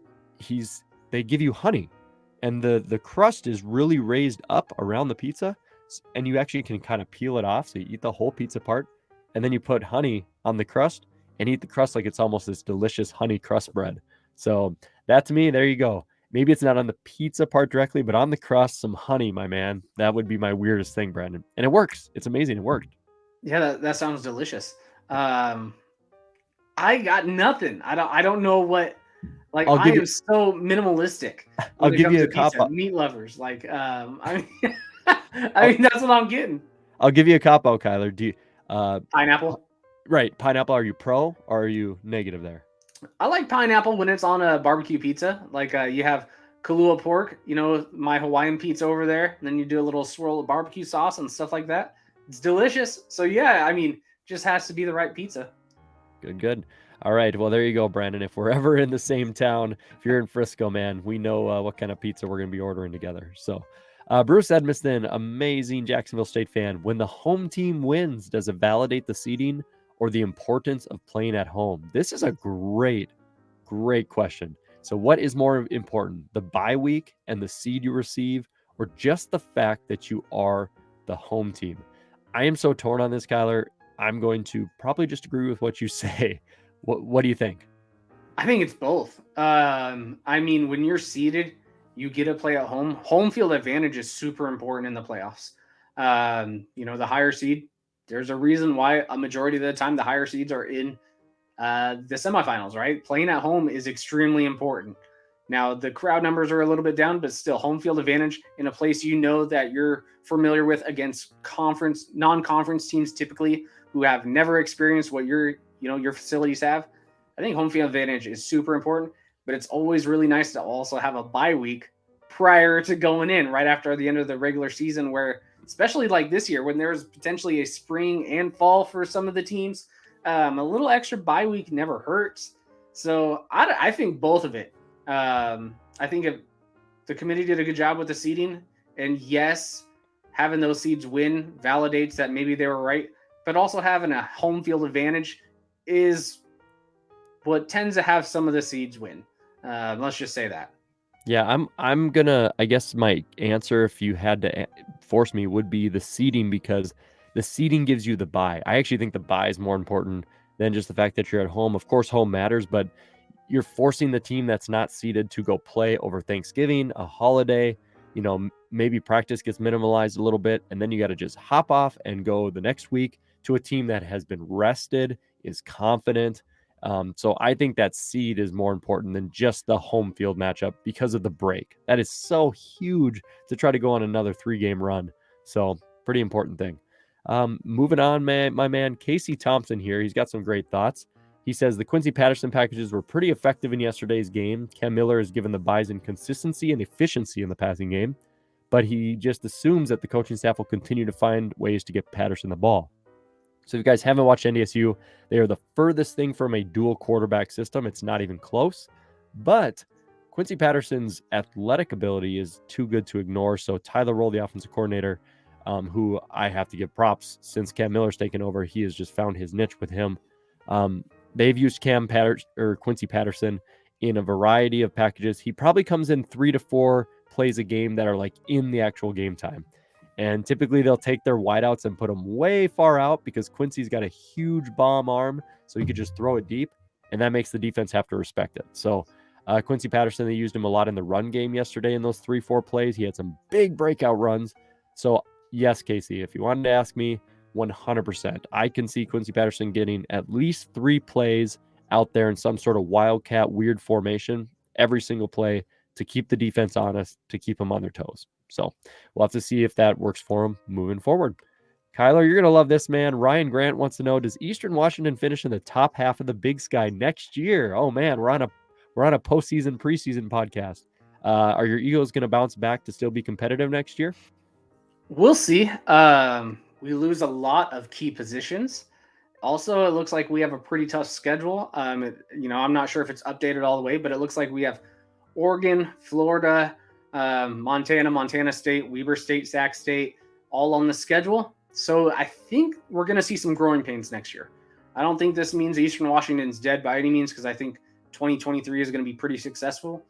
they give you honey, and the crust is really raised up around the pizza, and you actually can kind of peel it off, so you eat the whole pizza part, and then you put honey on the crust and eat the crust like it's almost this delicious honey crust bread. So that to me, there you go. Maybe it's not on the pizza part directly, but on the crust, some honey, my man. That would be my weirdest thing, Brandon. And it works. It's amazing. It worked. Yeah, that sounds delicious. I got nothing. I don't know what. Like, I am so minimalistic. I'll give you a cop-out. Meat lovers. Like, I mean, I mean, that's what I'm getting. I'll give you a cop-out, Kylor. Do you, pineapple? Right. Pineapple, are you pro or are you negative there? I like pineapple when it's on a barbecue pizza. Like, you have Kahlua pork, my Hawaiian pizza over there. And then you do a little swirl of barbecue sauce and stuff like that. It's delicious. So, yeah, I mean, just has to be the right pizza. Good. All right. Well, there you go, Brandon. If we're ever in the same town, if you're in Frisco, man, we know what kind of pizza we're going to be ordering together. So, Bruce Edmiston, amazing Jacksonville State fan. When the home team wins, does it validate the seeding or the importance of playing at home? This is a great question. So what is more important, the bye week and the seed you receive, or just the fact that you are the home team? I am so torn on this, Kylor. I'm going to probably just agree with what you say. What do you think? I think it's both. I mean, when you're seeded, you get to play at home. Home field advantage is super important in the playoffs. The higher seed, there's a reason why a majority of the time the higher seeds are in the semifinals, right? Playing at home is extremely important. Now, the crowd numbers are a little bit down, but still home field advantage in a place that you're familiar with against non-conference teams typically who have never experienced what your facilities have. I think home field advantage is super important, but it's always really nice to also have a bye week prior to going in right after the end of the regular season, where especially like this year when there's potentially a spring and fall for some of the teams, a little extra bye week never hurts. So I think both of it. I think if the committee did a good job with the seeding, and yes, having those seeds win validates that maybe they were right, but also having a home field advantage is what tends to have some of the seeds win. Let's just say that. Yeah, I'm gonna, I guess my answer, if you had to force me, would be the seeding, because the seeding gives you the bye. I actually think the bye is more important than just the fact that you're at home. Of course, home matters, but you're forcing the team that's not seeded to go play over Thanksgiving, a holiday. Maybe practice gets minimalized a little bit, and then you got to just hop off and go the next week to a team that has been rested, is confident. So I think that seed is more important than just the home field matchup because of the break. That is so huge to try to go on another 3-game run. So pretty important thing. Moving on, my man, Casey Thompson here. He's got some great thoughts. He says the Quincy Patterson packages were pretty effective in yesterday's game. Cam Miller has given the Bison consistency and efficiency in the passing game, but he just assumes that the coaching staff will continue to find ways to get Patterson the ball. So if you guys haven't watched NDSU, they are the furthest thing from a dual quarterback system. It's not even close. But Quincy Patterson's athletic ability is too good to ignore. So Tyler Roll, the offensive coordinator, who I have to give props since Cam Miller's taken over, he has just found his niche with him. They've used Quincy Patterson in a variety of packages. He probably comes in 3 to 4 plays a game that are like in the actual game time. And typically they'll take their wideouts and put them way far out because Quincy's got a huge bomb arm, so he could just throw it deep, and that makes the defense have to respect it. So Quincy Patterson, they used him a lot in the run game yesterday in those 3-4 plays. He had some big breakout runs. So yes, Casey, if you wanted to ask me, 100%. I can see Quincy Patterson getting at least 3 plays out there in some sort of wildcat weird formation every single play to keep the defense honest, to keep them on their toes. So we'll have to see if that works for him moving forward. Kylor, you're going to love this, man. Ryan Grant wants to know, does Eastern Washington finish in the top half of the Big Sky next year? Oh, man, we're on a postseason, preseason podcast. Are your Eagles going to bounce back to still be competitive next year? We'll see. We lose a lot of key positions. Also, it looks like we have a pretty tough schedule. I'm not sure if it's updated all the way, but it looks like we have Oregon, Florida, Montana State, Weber State, Sac State, all on the schedule. So I think we're going to see some growing pains next year. I don't think this means Eastern Washington's dead by any means, because I think 2023 is going to be pretty successful.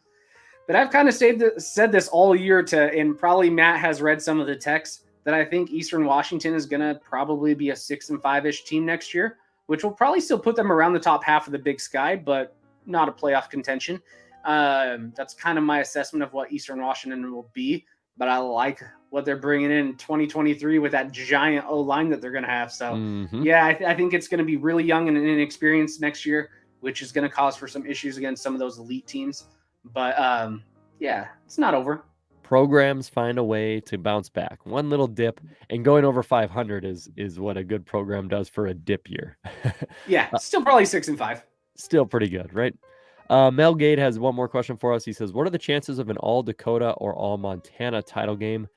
But I've kind of said this all year and probably Matt has read some of the texts, that I think Eastern Washington is going to probably be a 6-5-ish team next year. which will probably still put them around the top half of the Big Sky, but not a playoff contention. That's kind of my assessment of what Eastern Washington will be, but I like what they're bringing in 2023 with that giant O-line that they're going to have. So, yeah, I think it's going to be really young and inexperienced next year, which is going to cause for some issues against some of those elite teams. But, yeah, it's not over. Programs find a way to bounce back. One little dip, and going over 500 is what a good program does for a dip year. Yeah, still probably 6-5. Still pretty good, right? Mel Gade has one more question for us. He says, what are the chances of an all Dakota or all Montana title game?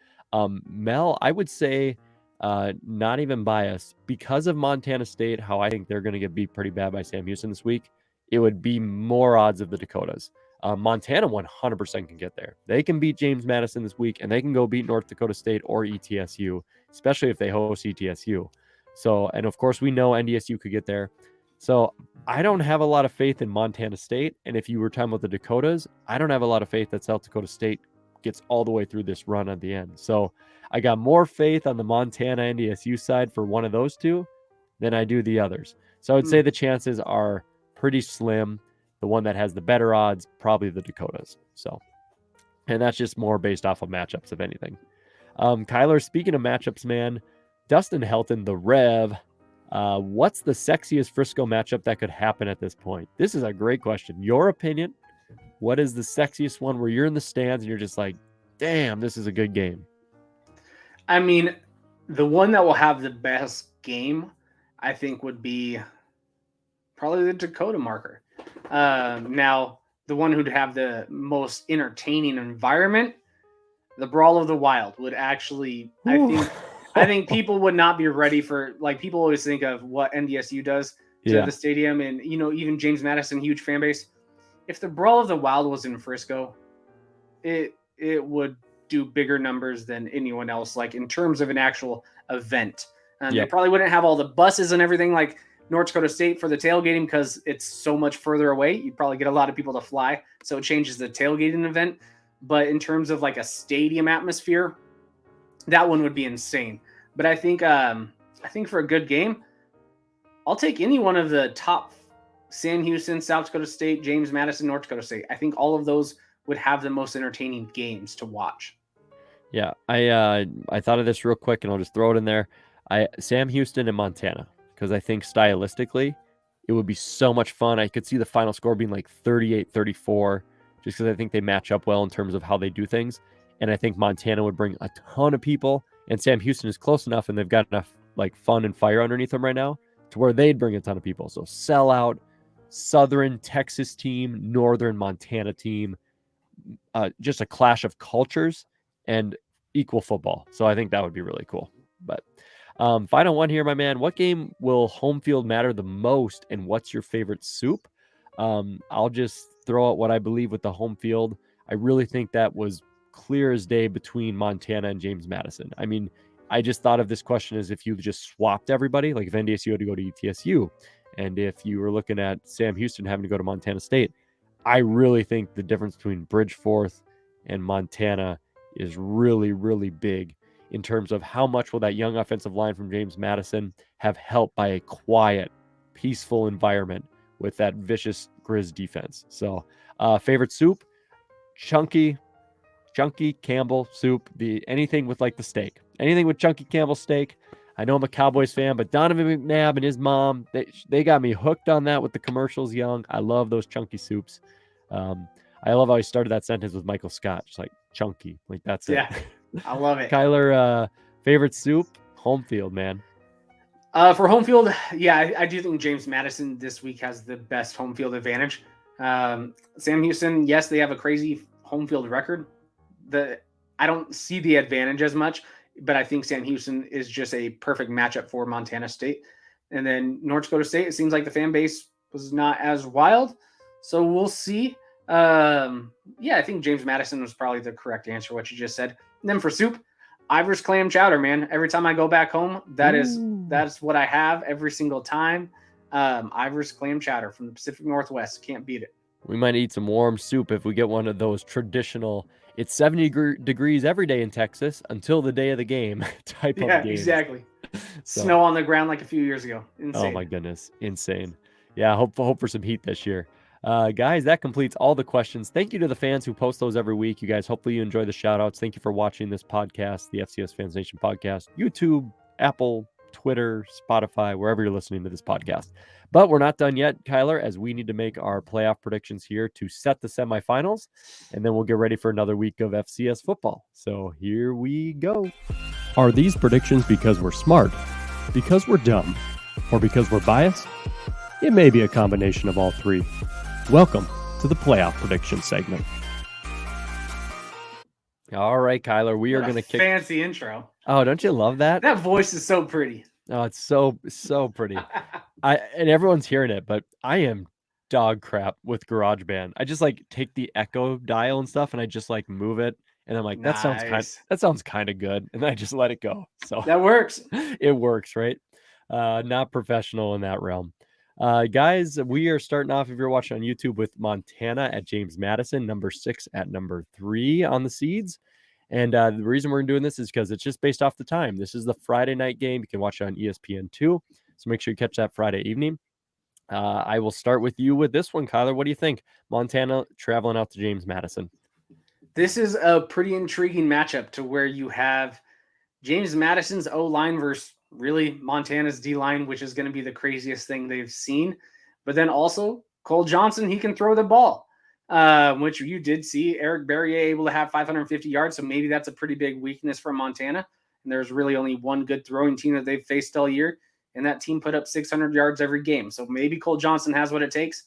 Mel, I would say not even biased. Because of Montana State, how I think they're going to get beat pretty bad by Sam Houston this week, it would be more odds of the Dakotas. Montana 100% can get there. They can beat James Madison this week, and they can go beat North Dakota State or ETSU, especially if they host ETSU. So, and of course, we know NDSU could get there. So I don't have a lot of faith in Montana State. And if you were talking about the Dakotas, I don't have a lot of faith that South Dakota State gets all the way through this run at the end. So I got more faith on the Montana NDSU side for one of those two than I do the others. So I would say the chances are pretty slim. The one that has the better odds, probably the Dakotas. So, and that's just more based off of matchups, if anything. Kylor, speaking of matchups, man, Dustin Helton, the Rev, what's the sexiest Frisco matchup that could happen at this point? This is a great question. Your opinion, what is the sexiest one where you're in the stands and you're just like, damn, this is a good game? I mean, the one that will have the best game, I think, would be probably the Dakota marker. Now, the one who'd have the most entertaining environment, the Brawl of the Wild would actually, I think people would not be ready for, like, people always think of what NDSU does to the stadium and, you know, even James Madison, huge fan base. If the Brawl of the Wild was in Frisco, it would do bigger numbers than anyone else, like in terms of an actual event. They probably wouldn't have all the buses and everything like North Dakota State for the tailgating because it's so much further away. You'd probably get a lot of people to fly, so it changes the tailgating event. But in terms of like a stadium atmosphere, that one would be insane. But I think for a good game, I'll take any one of the top Sam Houston, South Dakota State, James Madison, North Dakota State. I think all of those would have the most entertaining games to watch. Yeah, I thought of this real quick, and I'll just throw it in there. Sam Houston and Montana, because I think stylistically, it would be so much fun. I could see the final score being like 38-34, just because I think they match up well in terms of how they do things. And I think Montana would bring a ton of people, and Sam Houston is close enough, and they've got enough like fun and fire underneath them right now to where they'd bring a ton of people. So sellout, Southern Texas team, Northern Montana team, just a clash of cultures and equal football. So I think that would be really cool. But final one here, my man. What game will home field matter the most, and what's your favorite soup? I'll just throw out what I believe with the home field. I really think that was clear as day between Montana and James Madison. I mean, I just thought of this question as if you just swapped everybody, like if NDSU had to go to ETSU, and if you were looking at Sam Houston having to go to Montana State. I really think the difference between Bridgeforth and Montana is really, really big in terms of how much will that young offensive line from James Madison have helped by a quiet, peaceful environment with that vicious Grizz defense. So favorite soup, chunky Campbell soup, anything with like the steak, anything with chunky Campbell steak. I know I'm a Cowboys fan, but Donovan McNabb and his mom, they got me hooked on that with the commercials young. I love those chunky soups. I love how he started that sentence with Michael Scott, just like chunky, like that's it. Yeah, I love it. Kylor, favorite soup, home field, man. For home field, yeah, I do think James Madison this week has the best home field advantage. Sam Houston, yes, they have a crazy home field record. I don't see the advantage as much, but I think Sam Houston is just a perfect matchup for Montana State. And then North Dakota State, it seems like the fan base was not as wild. So we'll see. Yeah, I think James Madison was probably the correct answer, what you just said. And then for soup, Ivers clam chowder, man. Every time I go back home, that's what I have every single time. Ivers clam chowder from the Pacific Northwest. Can't beat it. We might eat some warm soup if we get one of those traditional, it's 70 degrees every day in Texas until the day of the game type of game. Yeah, exactly. So, Snow on the ground like a few years ago. Insane. oh my goodness, insane. Yeah, hope for some heat this year. Guys, that completes all the questions. Thank you to the fans who post those every week. You guys, hopefully you enjoy the shout outs. Thank you for watching this podcast, the FCS Fans Nation podcast, YouTube, Apple, Twitter, Spotify, wherever you're listening to this podcast. But we're not done yet, Kylor, as we need to make our playoff predictions here to set the semifinals, and then we'll get ready for another week of FCS football. So here we go. Are these predictions because we're smart, because we're dumb, or because we're biased? It may be a combination of all three. Welcome to the playoff prediction segment. All right, Kylor, we are going to kick. Fancy intro. Oh, don't you love that? That voice is so pretty. Oh, it's so pretty. And everyone's hearing it, but I am dog crap with GarageBand. I just like take the echo dial and stuff, and I just like move it, and I'm like, that sounds kind of good, and I just let it go. So that works. It works, right? Not professional in that realm. Guys, we are starting off, if you're watching on YouTube, with Montana at James Madison, number 6 at number 3 on the seeds. And the reason we're doing this is because it's just based off the time. This is the Friday night game. You can watch it on ESPN2. So make sure you catch that Friday evening. I will start with you with this one, Kylor. What do you think? Montana traveling out to James Madison. This is a pretty intriguing matchup to where you have James Madison's O-line versus really Montana's D-line, which is going to be the craziest thing they've seen. But then also Cole Johnson, he can throw the ball. Which you did see Eric Berrier able to have 550 yards. So maybe that's a pretty big weakness from Montana. And there's really only one good throwing team that they've faced all year. And that team put up 600 yards every game. So maybe Cole Johnson has what it takes.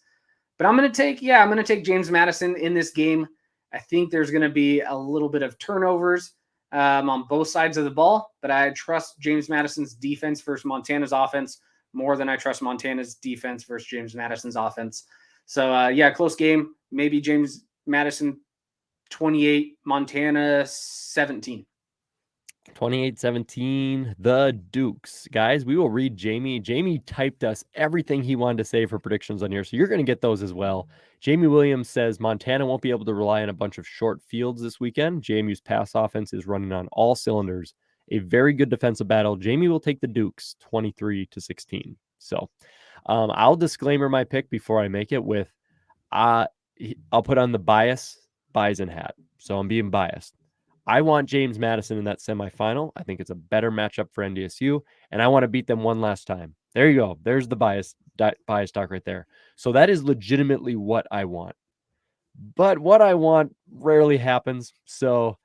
But I'm going to take James Madison in this game. I think there's going to be a little bit of turnovers on both sides of the ball. But I trust James Madison's defense versus Montana's offense more than I trust Montana's defense versus James Madison's offense. So, close game. Maybe James Madison 28, Montana 17. 28-17, the Dukes. Guys, we will read Jamie. Jamie typed us everything he wanted to say for predictions on here, so you're going to get those as well. Jamie Williams says Montana won't be able to rely on a bunch of short fields this weekend. JMU's pass offense is running on all cylinders. A very good defensive battle. Jamie will take the Dukes 23-16. So I'll disclaimer my pick before I make it with I'll put on the Bison hat. So I'm being biased. I want James Madison in that semifinal. I think it's a better matchup for NDSU, and I want to beat them one last time. There you go. There's the bias talk right there. So that is legitimately what I want. But what I want rarely happens. So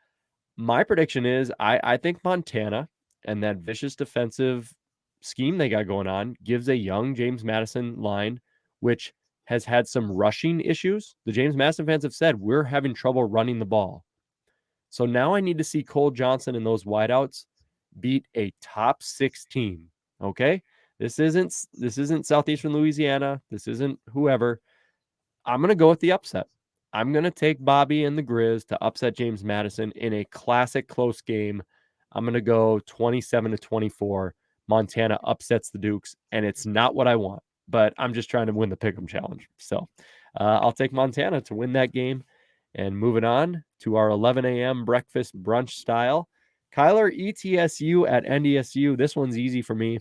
my prediction is I think Montana and that vicious defensive scheme they got going on gives a young James Madison line, which has had some rushing issues. The James Madison fans have said we're having trouble running the ball. So now I need to see Cole Johnson and those wideouts beat a top 6 team. Okay? This isn't Southeastern Louisiana. This isn't whoever. I'm going to go with the upset. I'm going to take Bobby and the Grizz to upset James Madison in a classic close game. I'm going to go 27-24. Montana upsets the Dukes, and it's not what I want, but I'm just trying to win the Pick'em Challenge. So I'll take Montana to win that game. And moving on to our 11 a.m. breakfast brunch style. Kylor, ETSU at NDSU. This one's easy for me.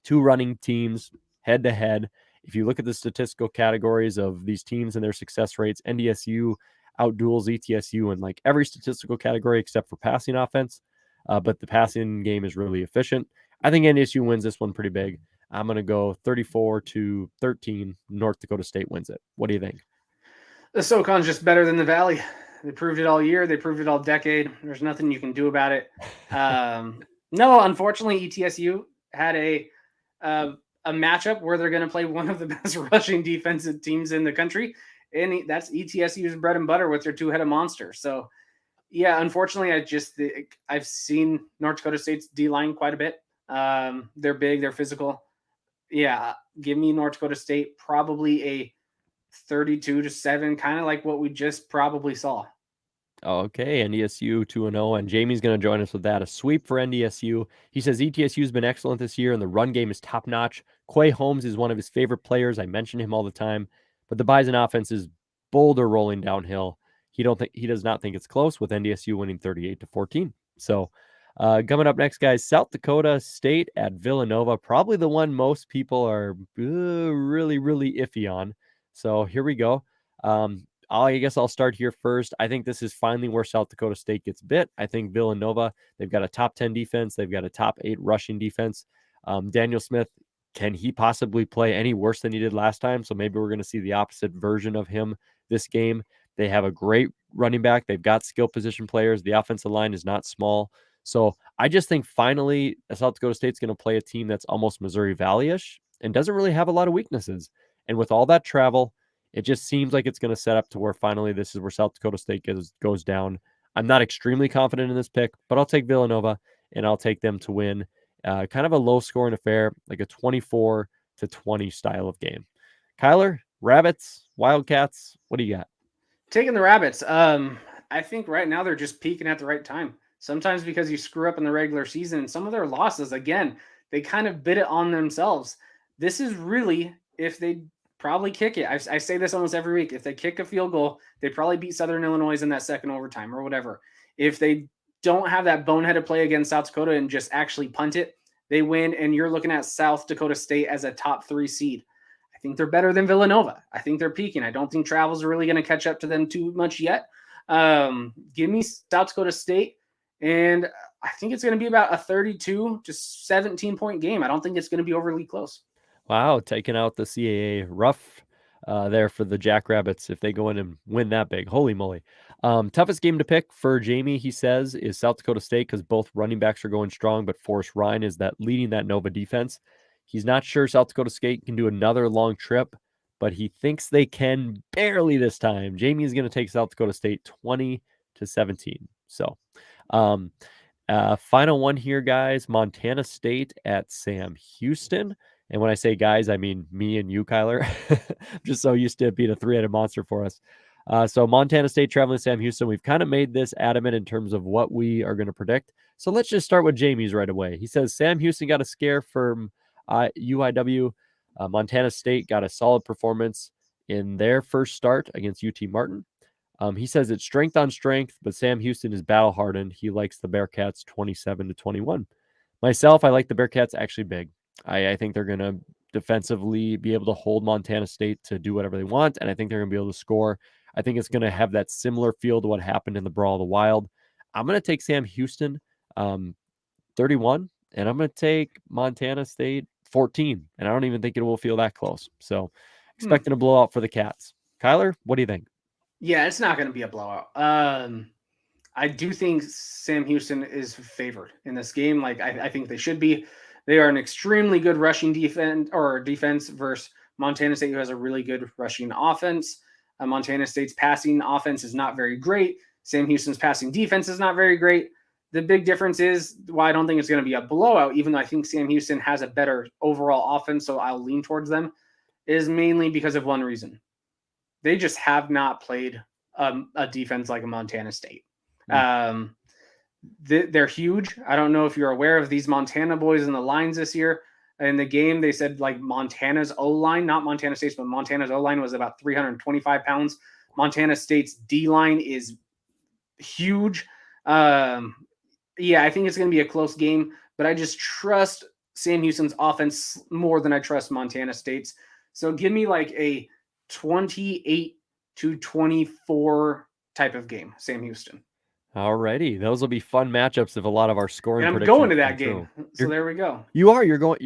2 running teams head-to-head. If you look at the statistical categories of these teams and their success rates, NDSU outduels ETSU in like every statistical category except for passing offense. But the passing game is really efficient. I think NDSU wins this one pretty big. I'm going to go 34-13. North Dakota State wins it. What do you think? The SoCon's just better than the Valley. They proved it all year. They proved it all decade. There's nothing you can do about it. No, unfortunately, ETSU had a matchup where they're going to play one of the best rushing defensive teams in the country, and that's ETSU's bread and butter with their 2-headed monster. So, yeah, unfortunately, I've seen North Dakota State's D-line quite a bit. They're big. They're physical. Yeah, give me North Dakota State probably a 32-7, kind of like what we just probably saw. Okay, NDSU 2-0, and Jamie's going to join us with that. A sweep for NDSU. He says ETSU's been excellent this year, and the run game is top-notch. Quay Holmes is one of his favorite players. I mention him all the time, but the Bison offense is boulder rolling downhill. He does not think it's close, with NDSU winning 38-14. So Coming up next, guys, South Dakota State at Villanova. Probably the one most people are really, really iffy on. So here we go. I guess I'll start here first. I think this is finally where South Dakota State gets bit. I think Villanova, they've got a top 10 defense. They've got a top 8 rushing defense. Daniel Smith, can he possibly play any worse than he did last time? So maybe we're going to see the opposite version of him this game. They have a great running back. They've got skill position players. The offensive line is not small. So I just think finally South Dakota State's going to play a team that's almost Missouri Valley-ish and doesn't really have a lot of weaknesses. And with all that travel, it just seems like it's going to set up to where finally this is where South Dakota State goes down. I'm not extremely confident in this pick, but I'll take Villanova and I'll take them to win. Kind of a low-scoring affair, like a 24-20 style of game. Kylor, Rabbits, Wildcats, what do you got? Taking the Rabbits. I think right now they're just peaking at the right time. Sometimes because you screw up in the regular season, and some of their losses, again, they kind of bid it on themselves. This is really, if they probably kick it. I say this almost every week. If they kick a field goal, they probably beat Southern Illinois in that second overtime or whatever. If they don't have that boneheaded play against South Dakota and just actually punt it, they win, and you're looking at South Dakota State as a top 3 seed. I think they're better than Villanova. I think they're peaking. I don't think travel's really going to catch up to them too much yet. Give me South Dakota State, and I think it's going to be about a 32 to 17-point game. I don't think it's going to be overly close. Wow, taking out the CAA rough there for the Jackrabbits if they go in and win that big. Holy moly. Toughest game to pick for Jamie, he says, is South Dakota State because both running backs are going strong, but Forrest Ryan is that leading that Nova defense. He's not sure South Dakota State can do another long trip, but he thinks they can barely this time. Jamie is going to take South Dakota State 20-17. So, final one here, guys. Montana State at Sam Houston. And when I say guys, I mean me and you, Kylor. I'm just so used to it being a 3-headed monster for us. So Montana State traveling to Sam Houston. We've kind of made this adamant in terms of what we are going to predict. So let's just start with Jamie's right away. He says Sam Houston got a scare from UIW. Montana State got a solid performance in their first start against UT Martin. He says it's strength on strength, but Sam Houston is battle hardened. He likes the Bearcats 27-21. Myself, I like the Bearcats actually big. I think they're going to defensively be able to hold Montana State to do whatever they want, and I think they're going to be able to score. I think it's going to have that similar feel to what happened in the Brawl of the Wild. I'm going to take Sam Houston 31, and I'm going to take Montana State 14, and I don't even think it will feel that close. So expecting a blowout for the Cats. Kylor, what do you think? Yeah, it's not going to be a blowout. I do think Sam Houston is favored in this game. Like I think they should be. They are an extremely good rushing defense versus Montana State, who has a really good rushing offense. Montana State's passing offense is not very great. Sam Houston's passing defense is not very great. The big difference is why I don't think it's going to be a blowout, even though I think Sam Houston has a better overall offense, so I'll lean towards them, is mainly because of one reason. They just have not played a defense like a Montana State. They're huge. I don't know if you're aware of these Montana boys in the lines this year. In the game, they said like Montana's O-line, not Montana State's, but Montana's O-line was about 325 pounds. Montana State's D-line is huge. Yeah, I think it's going to be a close game, but I just trust Sam Houston's offense more than I trust Montana State's. So give me like a 28-24 type of game, Sam Houston. All righty, those will be fun matchups of a lot of our scoring. And I'm going to that game, so there we go. You are. You're going.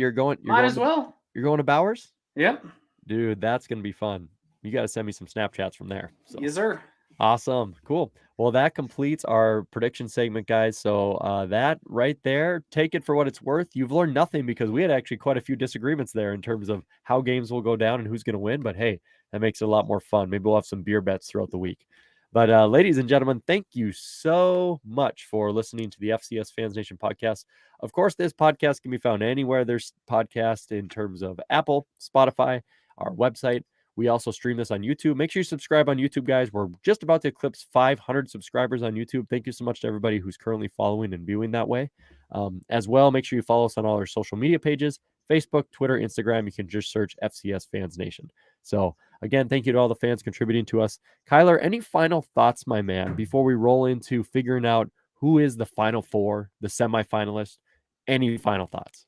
Might as well. You're going to Bowers. Yep. Dude, that's gonna be fun. You got to send me some Snapchats from there. So. Yes, sir. Awesome. Cool. Well, that completes our prediction segment, guys. So that right there, take it for what it's worth. You've learned nothing because we had actually quite a few disagreements there in terms of how games will go down and who's going to win. But hey, that makes it a lot more fun. Maybe we'll have some beer bets throughout the week. But ladies and gentlemen, thank you so much for listening to the FCS Fans Nation podcast. Of course, this podcast can be found anywhere there's podcast in terms of Apple, Spotify, our website. We also stream this on YouTube. Make sure you subscribe on YouTube, guys. We're just about to eclipse 500 subscribers on YouTube. Thank you so much to everybody who's currently following and viewing that way. As well, make sure you follow us on all our social media pages, Facebook, Twitter, Instagram. You can just search FCS Fans Nation. So again, thank you to all the fans contributing to us. Kylor, any final thoughts, my man, before we roll into figuring out Who is the Final Four, the semifinalist? Any final thoughts?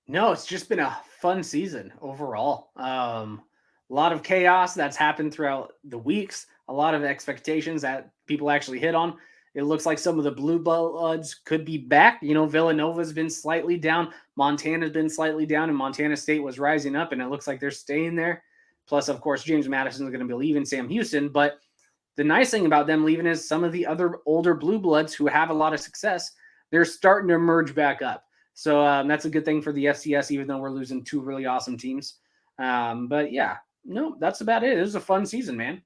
No, it's just been a fun season overall. A lot of chaos that's happened throughout the weeks, a lot of expectations that people actually hit on. It looks like some of the blue bloods could be back. Villanova's been slightly down. Montana's been slightly down, and Montana State was rising up, and it looks like they're staying there. Plus, of course, James Madison is going to be leaving Sam Houston. But the nice thing about them leaving is some of the other older blue bloods who have a lot of success, they're starting to emerge back up. So that's a good thing for the FCS, even though we're losing two really awesome teams. But yeah, no, that's about it. It was a fun season, man.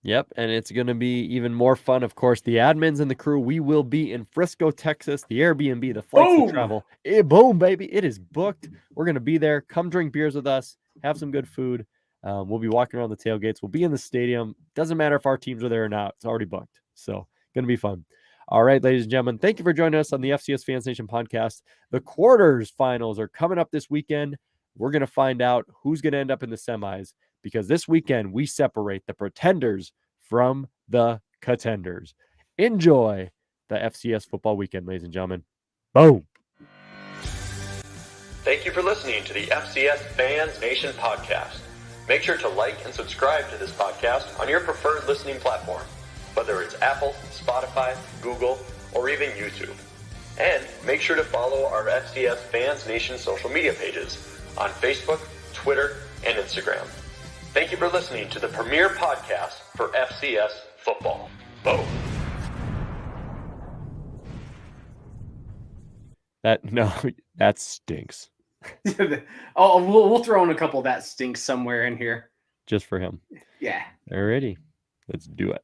Yep, and it's going to be even more fun. Of course, the admins and the crew, we will be in Frisco, Texas, the Airbnb, the flights, the travel. Boom, baby. It is booked. We're going to be there. Come drink beers with us. Have some good food. We'll be walking around the tailgates. We'll be in the stadium. Doesn't matter if our teams are there or not. It's already booked. So going to be fun. All right, ladies and gentlemen, thank you for joining us on the FCS Fans Nation podcast. The quarters finals are coming up this weekend. We're going to find out who's going to end up in the semis, because this weekend we separate the pretenders from the contenders. Enjoy the FCS football weekend, ladies and gentlemen. Boom. Thank you for listening to the FCS Fans Nation podcast. Make sure to like and subscribe to this podcast on your preferred listening platform, whether it's Apple, Spotify, Google, or even YouTube. And make sure to follow our FCS Fans Nation social media pages on Facebook, Twitter, and Instagram. Thank you for listening to the premier podcast for FCS football. Boom. That stinks. We'll throw in a couple that stinks somewhere in here. Just for him. Yeah. Alrighty. Let's do it.